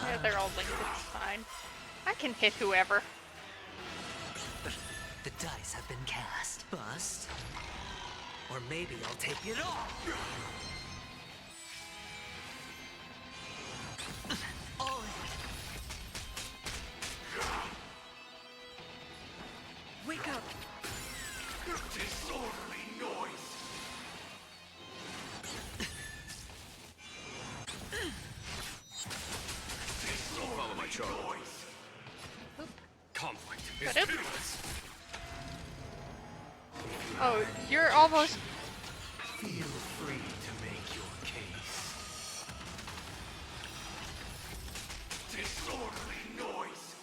Yeah, they're all linked. It's fine. I can hit whoever. The dice have been cast. Bust. Or maybe I'll take it all. All in. Wake up. Disorderly noise. Follow my charge. Noise. Conflict is Got it. pitiless. Oh, you're almost. Feel free to make your case. Disorderly noise.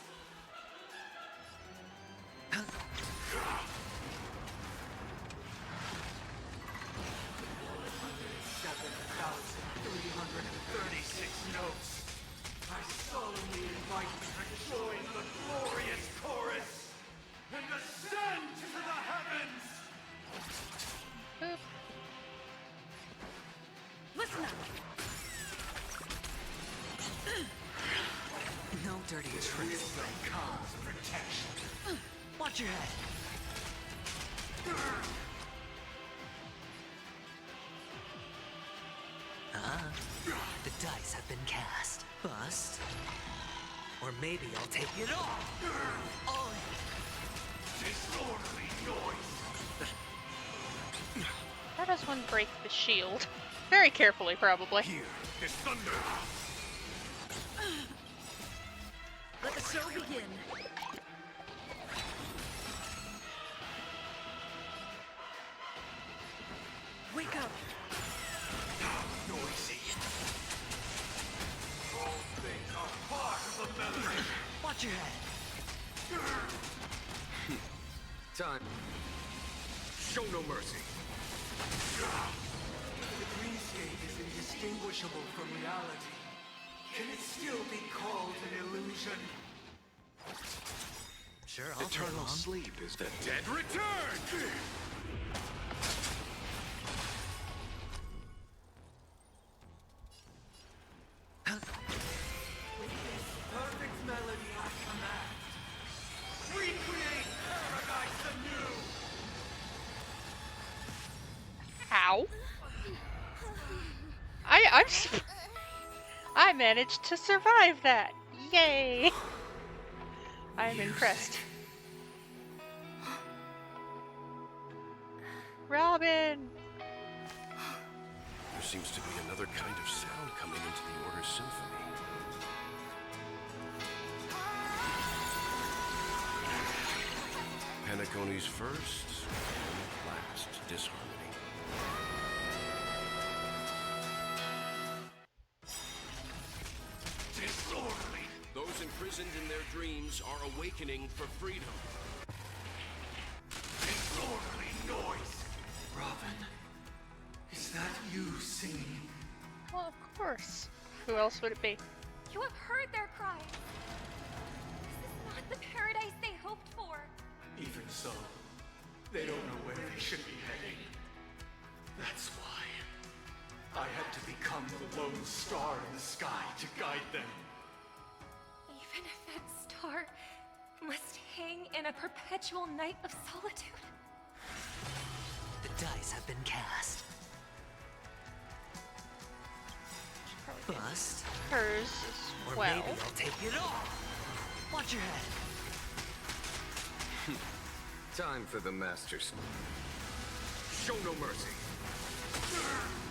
136 notes. I solemnly invite you to join the glorious chorus and ascend to the heavens! Listen up! No dirty tricks. Comes protection. Watch your head. The dice have been cast. Bust. Or maybe I'll take it all. All in. Disorderly noise. How does one break the shield? Very carefully, probably. Here is thunder. Let the show begin. Wake up. Noisy. All things are part of the melody. Watch your head. Time. Show no mercy. The dreamscape is indistinguishable from reality. Can it still be called an illusion? Sure, I'll Eternal sleep is The dead return! With this perfect melody I command, recreate paradise anew! Ow. I managed to survive that. Yay! I'm impressed. Robin! There seems to be another kind of sound coming into the Order's symphony. Penacony's first and last disharmony. Disorderly! Those imprisoned in their dreams are awakening for freedom. Disorderly noise! Robin, is that you singing? Well, of course. Who else would it be? You have heard their cries. This is not the paradise they hoped for. Even so, they don't know where they should be heading. That's why I had to become the lone star in the sky to guide them. Even if that star must hang in a perpetual night of solitude. The dice have been cast. Bust. Hers Or as well. maybe I'll take it all. Watch your head. Time for the masters. Show no mercy.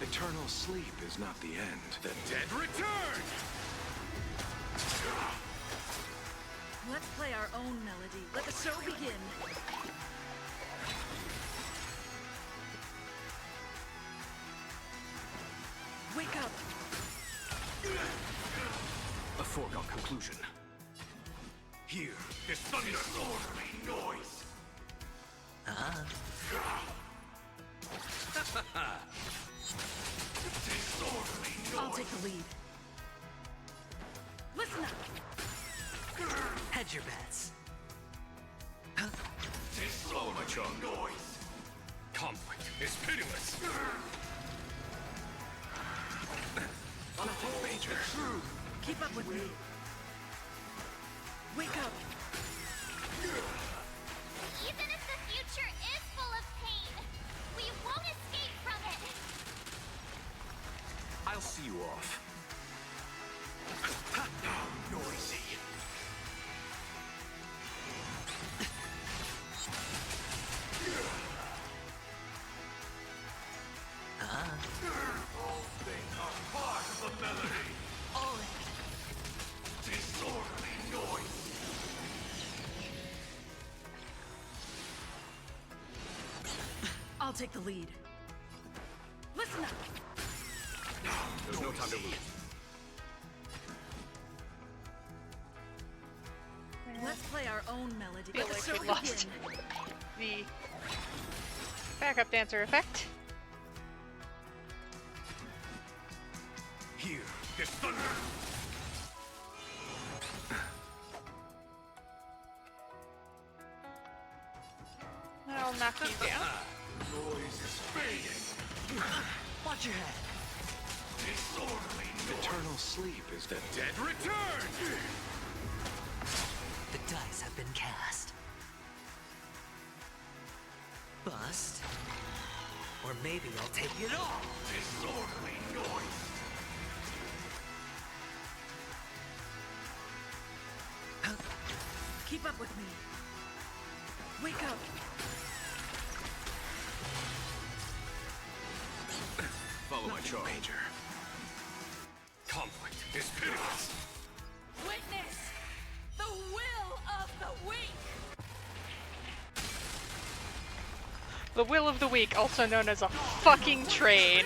Eternal sleep is not the end. The dead return! Let's play our own melody. Let the show begin. Wake up. A foregone conclusion. Here is thunder. Disorderly noise! Disorderly noise! I'll take the lead. Listen up. Hedge your bets. Disorderly noise! Conflict is pitiless. On a full page of truth. Keep up with me. Wake up. Even if the future is full of pain, we won't escape from it. I'll see you off. Noisy! All things are part of the melody. All in. Disorderly noise! I'll take the lead. Listen up. There's no time to lose. Let's play our own melody. Feel Let the like show we lost begin. the backup dancer effect. Here This thunder! I'll knock you down. Noise is fading. Watch your head. Disorderly noise. Eternal sleep is The dead return! The dice have been cast. Bust. Or maybe I'll take it all. Disorderly noise. Keep up with me. Wake up. Follow my charge. Major. Conflict is pitiless. Witness the will of the weak. The will of the weak, also known as a fucking train.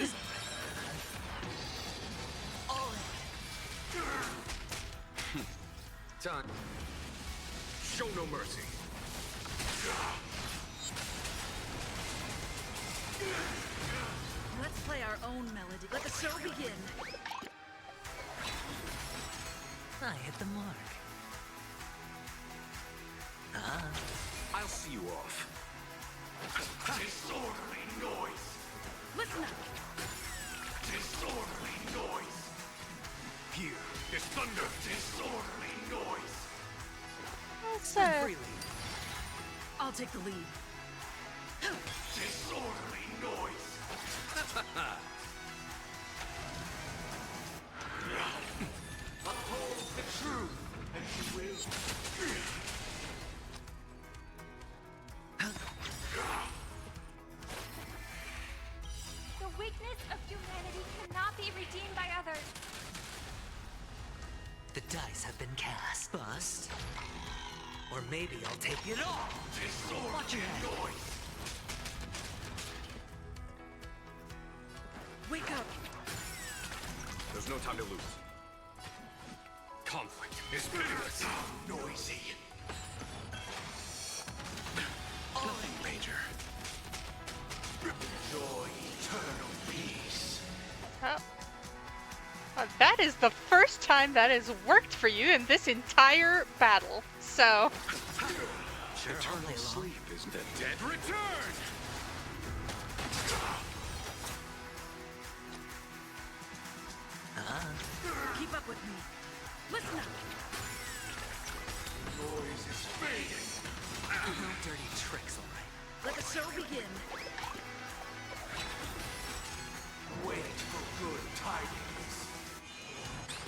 Time. Show no mercy. Let's play our own melody. Let the show begin. I hit the mark. I'll see you off. Disorderly noise. Listen up. Disorderly noise. Here is thunder. Disorderly noise. Freely. I'll take the lead. Disorderly noise. Uphold the truth, and you will. The weakness of humanity cannot be redeemed by others. The dice have been cast. Bust. Or maybe I'll take it all. Watch your head. Noise. Wake up. There's no time to lose. Conflict is pitiless. Noisy. Nothing, Major. Enjoy eternal peace. Oh. That is the first time that has worked for you in this entire battle. So. Eternal sleep is The dead return. Keep up with me. Listen up. Noise is fading. No dirty tricks, all right. Let the show begin. Wait for good tidings.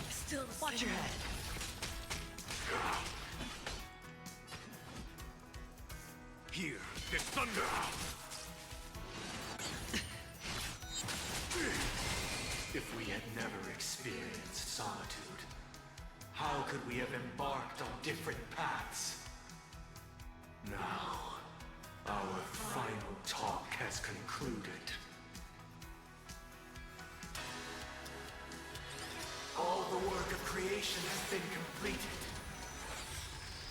Still the Watch same. your head. Here is thunder. If we had never experienced solitude, how could we have embarked on different paths? Now, our final talk has concluded. All the work of creation has been completed.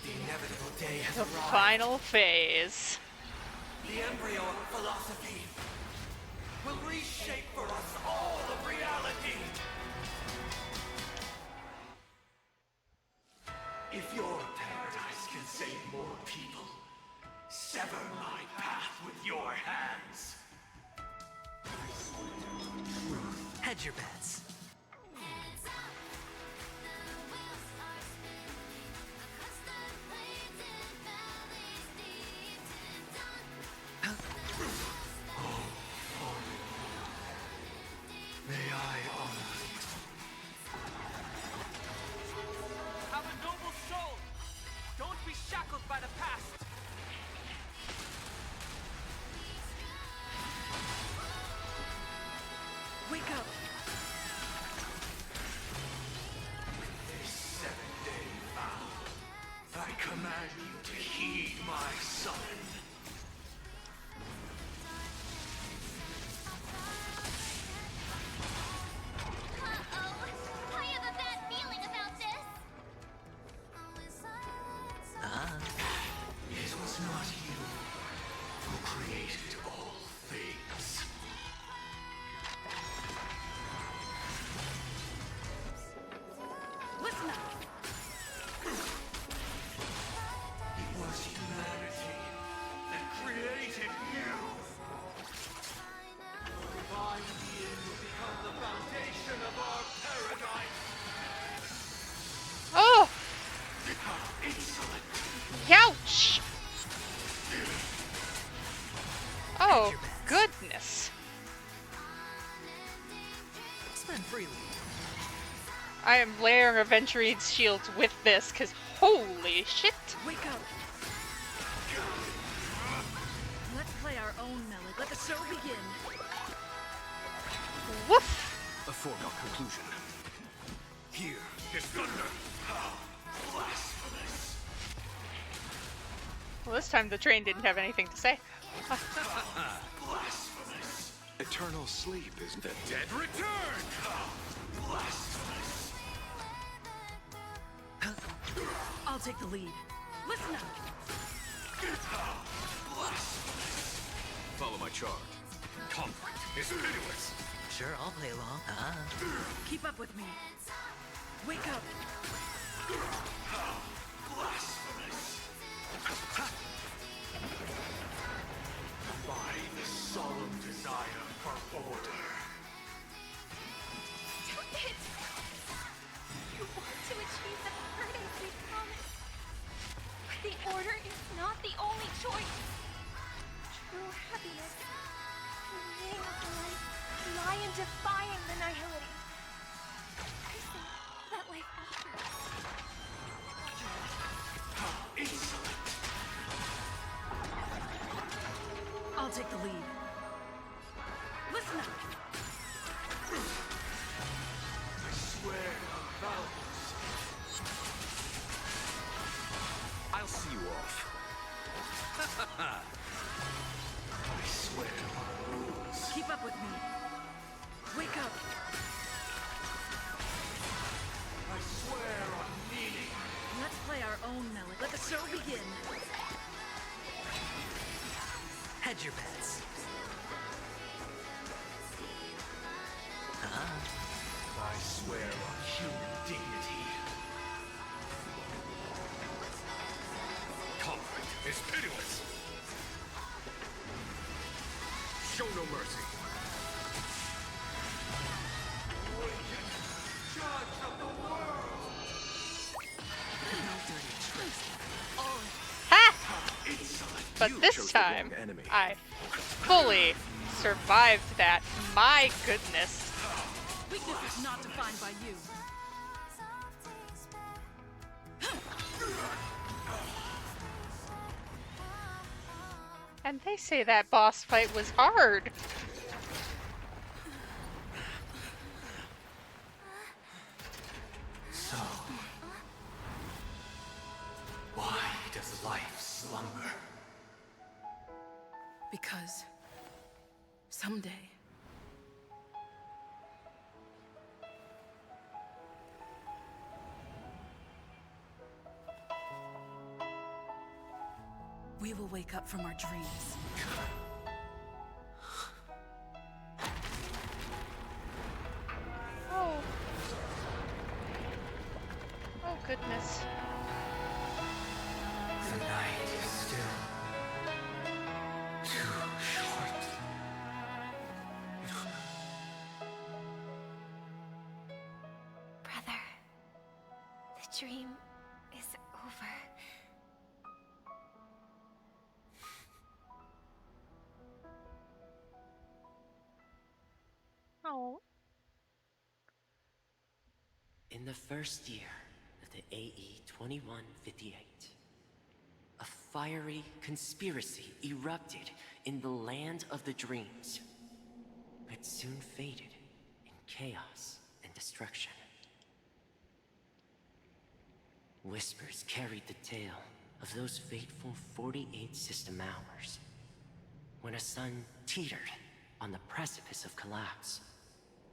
The inevitable day has The arrived. final phase. The embryo of philosophy will reshape for us all of reality. If your paradise can save more people, sever my path with your hands. Hedge your bets. May I honor Have a noble soul. Don't be shackled by the past. Wake up. Then freely. I am layering Aventurine's shields with this, because holy shit! Wake up! Let's play our own melody. Let the show begin. Woof! A foregone conclusion. Here is thunder. Blasphemous. Well, this time the train didn't have anything to say. Blasphemous. Eternal sleep is the Dead return. Blasphemous. I'll take the lead. Listen up. Blasphemous. Follow my charge. Conflict is pitiless. Sure, I'll play along. Keep up with me. Wake up. Blasphemous. By the solemn desire for order. Stop it! You want to achieve the paradise we promised. But the order is not the only choice. True happiness and the meaning of the life lie in defying the nihility. Everything that life offers. Insolent. I'll take the lead. Listen up. I swear on vows. I'll see you off. I swear on rules. Keep up with me. Wake up. I swear on meaning. Let's play our own melody. Let the show begin. Hedge your bets. I swear on human dignity. Conflict is pitiless. Show no mercy. Judge of the world. No dirty tricks. Ha! Insolent. But You this chose the time, wrong enemy. I fully survived that. My goodness. Weakness is not defined by you. And they say that boss fight was hard. So, why does life slumber? Because someday we will wake up from our dreams. Oh. Oh, goodness. The night is still too short. Brother, the dream is over. Oh. In the first year of the AE 2158, a fiery conspiracy erupted in the land of the dreams, but soon faded in chaos and destruction. Whispers carried the tale of those fateful 48 system hours, when a sun teetered on the precipice of collapse.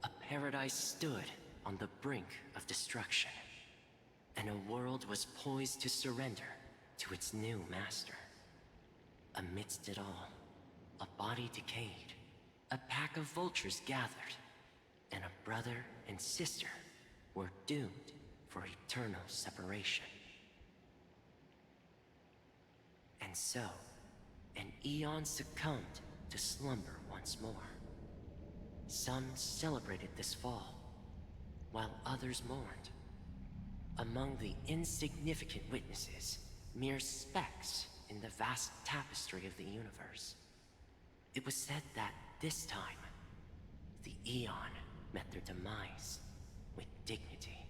A paradise stood on the brink of destruction, and a world was poised to surrender to its new master. Amidst it all, a body decayed, a pack of vultures gathered, and a brother and sister were doomed for eternal separation. And so, an eon succumbed to slumber once more. Some celebrated this fall, while others mourned. Among the insignificant witnesses, mere specks in the vast tapestry of the universe, it was said that this time, the Eon met their demise with dignity.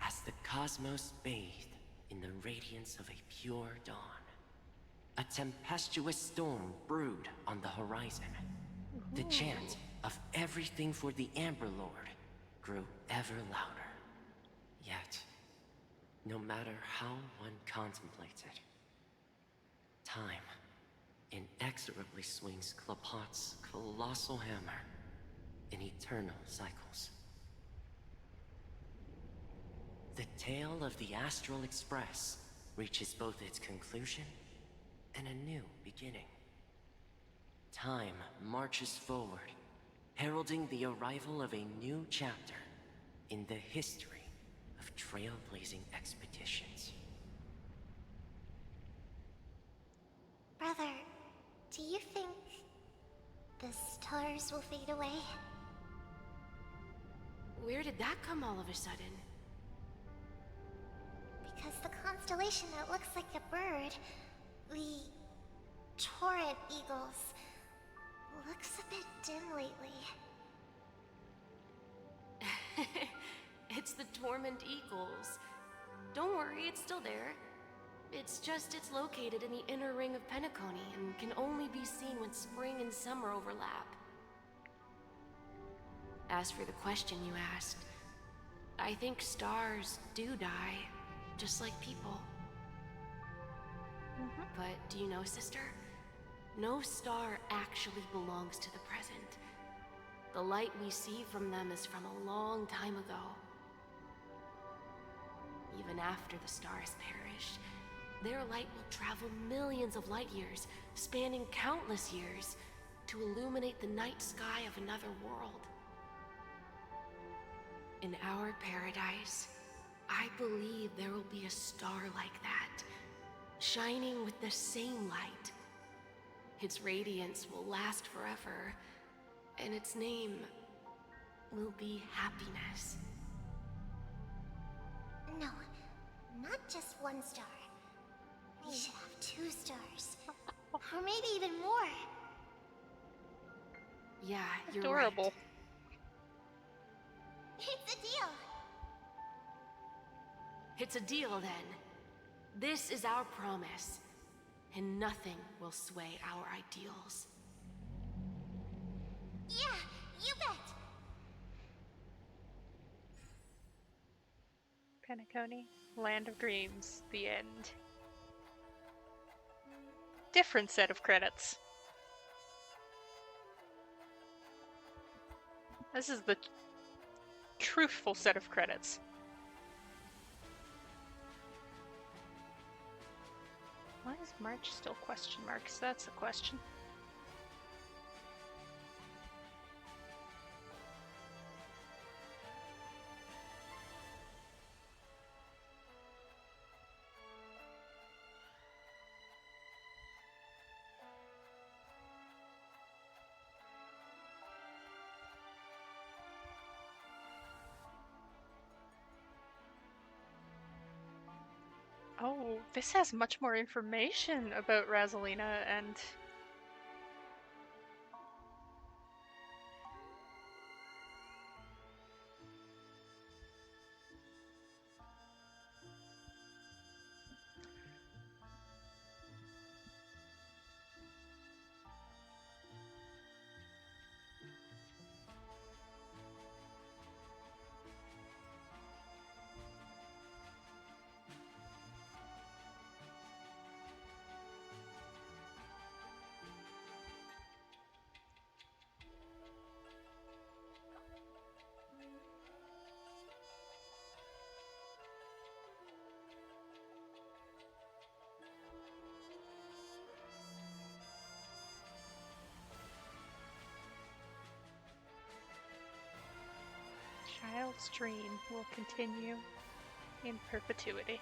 As the cosmos bathed in the radiance of a pure dawn, a tempestuous storm brewed on the horizon. The chant of everything for the Amber Lord grew ever louder. Yet, no matter how one contemplated, time inexorably swings Klapot's colossal hammer in eternal cycles. The tale of the Astral Express reaches both its conclusion and a new beginning. Time marches forward, heralding the arrival of a new chapter in the history of trailblazing expeditions. Brother, do you think the stars will fade away? Where did that come all of a sudden? Because the constellation that looks like a bird, the Torrent Eagles, looks a bit dim lately. It's the Torment Eagles. Don't worry, it's still there. It's located in the inner ring of Penacony and can only be seen when spring and summer overlap. As for the question you asked, I think stars do die, just like people. But do you know, sister? No star actually belongs to the present. The light we see from them is from a long time ago. Even after the stars perish, their light will travel millions of light years, spanning countless years, to illuminate the night sky of another world. In our paradise, I believe there will be a star like that, shining with the same light. Its radiance will last forever, and its name will be happiness. No, not just one star. We should have 2 stars. Or maybe even more. Yeah, you're Adorable. right. It's a deal. It's a deal, then. This is our promise, and nothing will sway our ideals. Yeah, you bet. Penacony, Land of Dreams, the end. Different set of credits. This is the truthful set of credits. Why is March still question marks? That's a question. Oh, this has much more information about Razelina and... Child's dream will continue in perpetuity.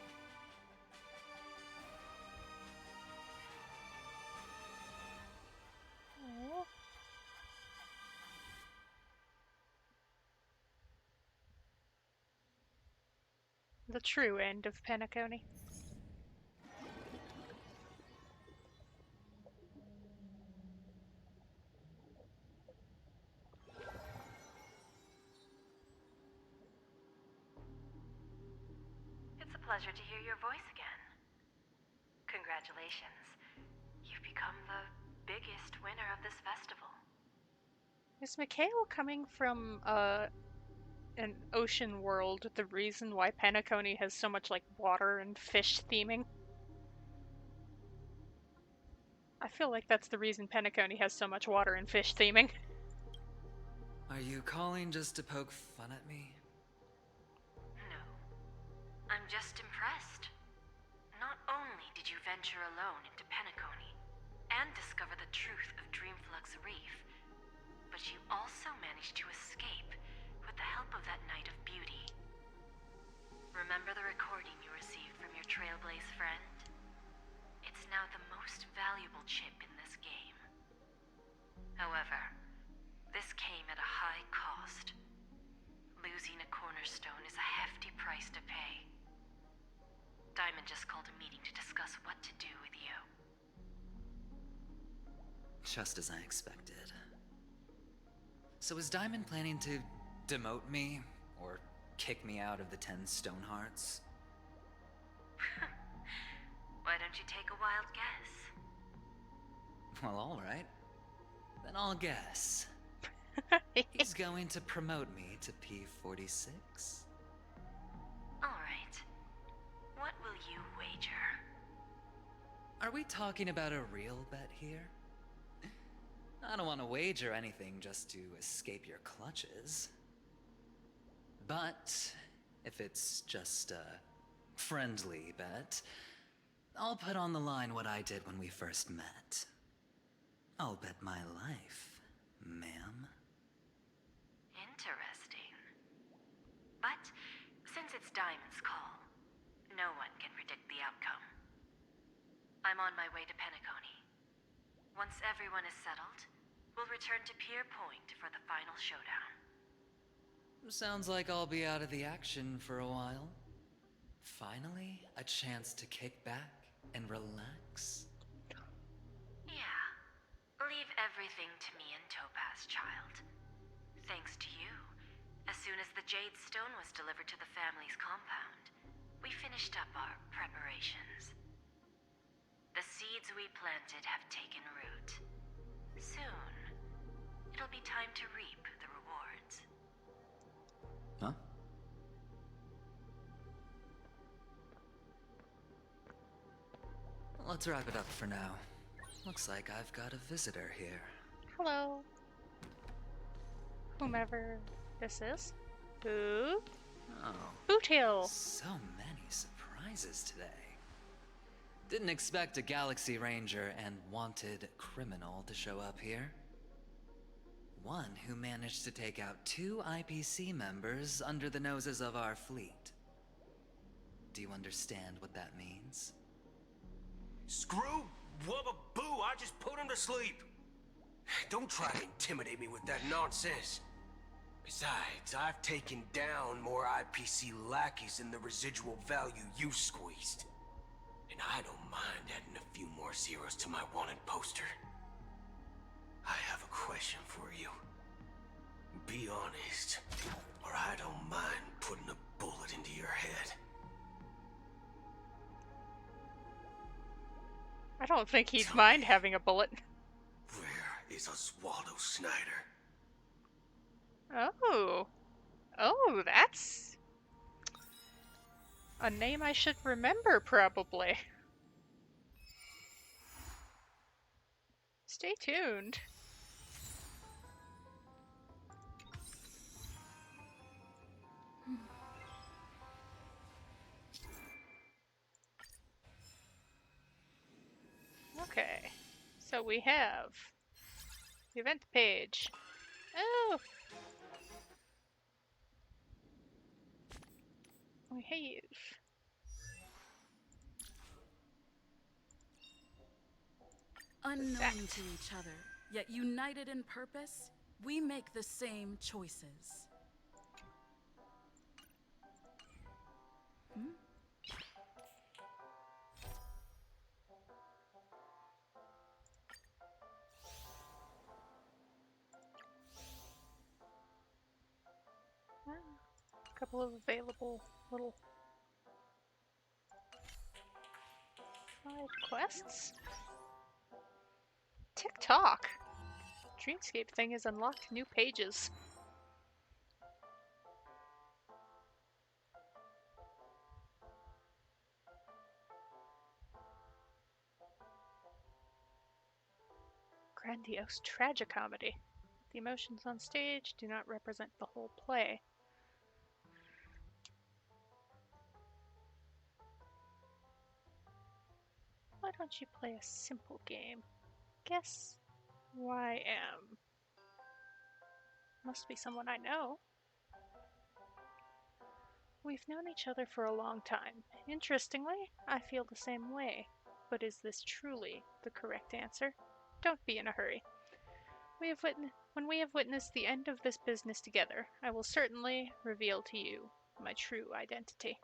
Aww. The true end of Penacony. pleasure to hear your voice again. Congratulations. You've become the biggest winner of this festival. Is Mikhail coming from an ocean world the reason why Penacony has so much like water and fish theming? I feel like that's the reason Penacony has so much water and fish theming. Are you calling just to poke fun at me? No. I'm just impressed. Not only did you venture alone into Penacony and discover the truth of Dreamflux Reef, but you also managed to escape with the help of that Knight of Beauty. Remember the recording you received from your Trailblaze friend? It's now the most valuable chip in this game. However, this came at a high cost. Losing a cornerstone is a hefty price to pay. Diamond just called a meeting to discuss what to do with you. Just as I expected. So is Diamond planning to demote me, or kick me out of the 10 Stonehearts? Why don't you take a wild guess? Well, alright. Then I'll guess. He's going to promote me to P46. Alright. What will you wager? Are we talking about a real bet here? I don't want to wager anything just to escape your clutches. But if it's just a friendly bet, I'll put on the line what I did when we first met. I'll bet my life, ma'am. Interesting. But since it's Diamond's call, no one can predict the outcome. I'm on my way to Penacony. Once everyone is settled, we'll return to Pier Point for the final showdown. Sounds like I'll be out of the action for a while. Finally, a chance to kick back and relax. Yeah. Leave everything to me and Topaz, child. Thanks to you, as soon as the Jade Stone was delivered to the family's compound, we finished up our preparations. The seeds we planted have taken root. Soon, it'll be time to reap the rewards. Huh? Let's wrap it up for now. Looks like I've got a visitor here. Hello. Whomever this is. Who? Oh. Boothill. So many surprises today. Didn't expect a Galaxy Ranger and wanted criminal to show up here. One who managed to take out 2 IPC members under the noses of our fleet. Do you understand what that means? Screw Wubba Boo, I just put him to sleep. Don't try to intimidate me with that nonsense. Besides, I've taken down more IPC lackeys than the residual value you squeezed. And I don't mind adding a few more zeros to my wanted poster. I have a question for you. Be honest, or I don't mind putting a bullet into your head. I don't think he'd mind having a bullet. Where is Oswaldo Snyder? Oh. Oh, that's a name I should remember, probably. Stay tuned. Okay, so we have the event page. Oh! We have unknown to each other, yet united in purpose, we make the same choices. Hmm? A couple of available little Side quests? TikTok! Dreamscape thing has unlocked new pages. Grandiose tragicomedy. The emotions on stage do not represent the whole play. Why don't you play a simple game? Guess who I am. Must be someone I know. We've known each other for a long time. Interestingly, I feel the same way. But is this truly the correct answer? Don't be in a hurry. When we have witnessed the end of this business together, I will certainly reveal to you my true identity.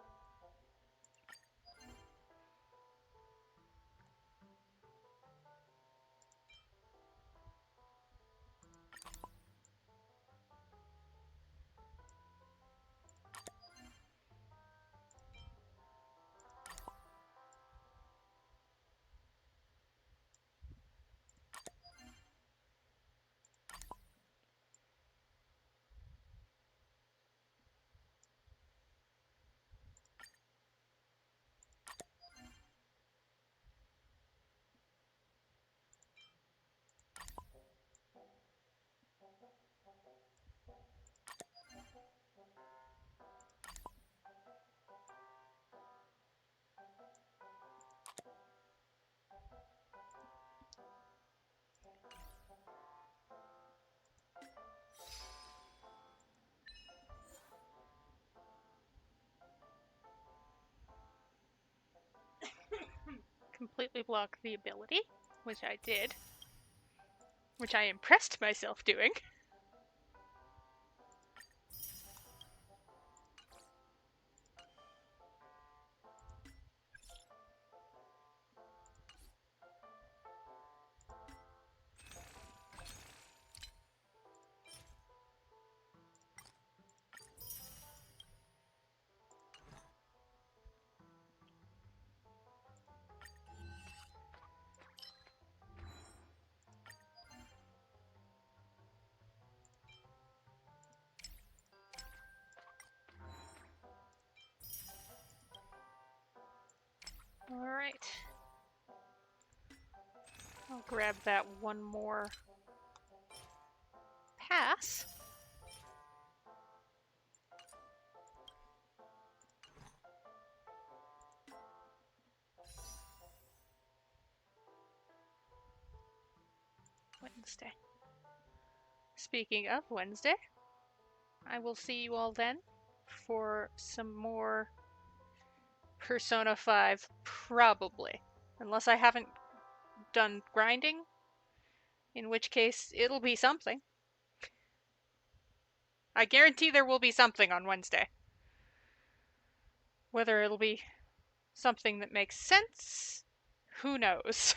Completely block the ability, which I did. Which I impressed myself doing. Alright. I'll grab that one more pass. Wednesday. Speaking of Wednesday, I will see you all then for some more Persona 5, probably. Unless I haven't done grinding, in which case it'll be something. I guarantee there will be something on Wednesday. Whether it'll be something that makes sense, who knows?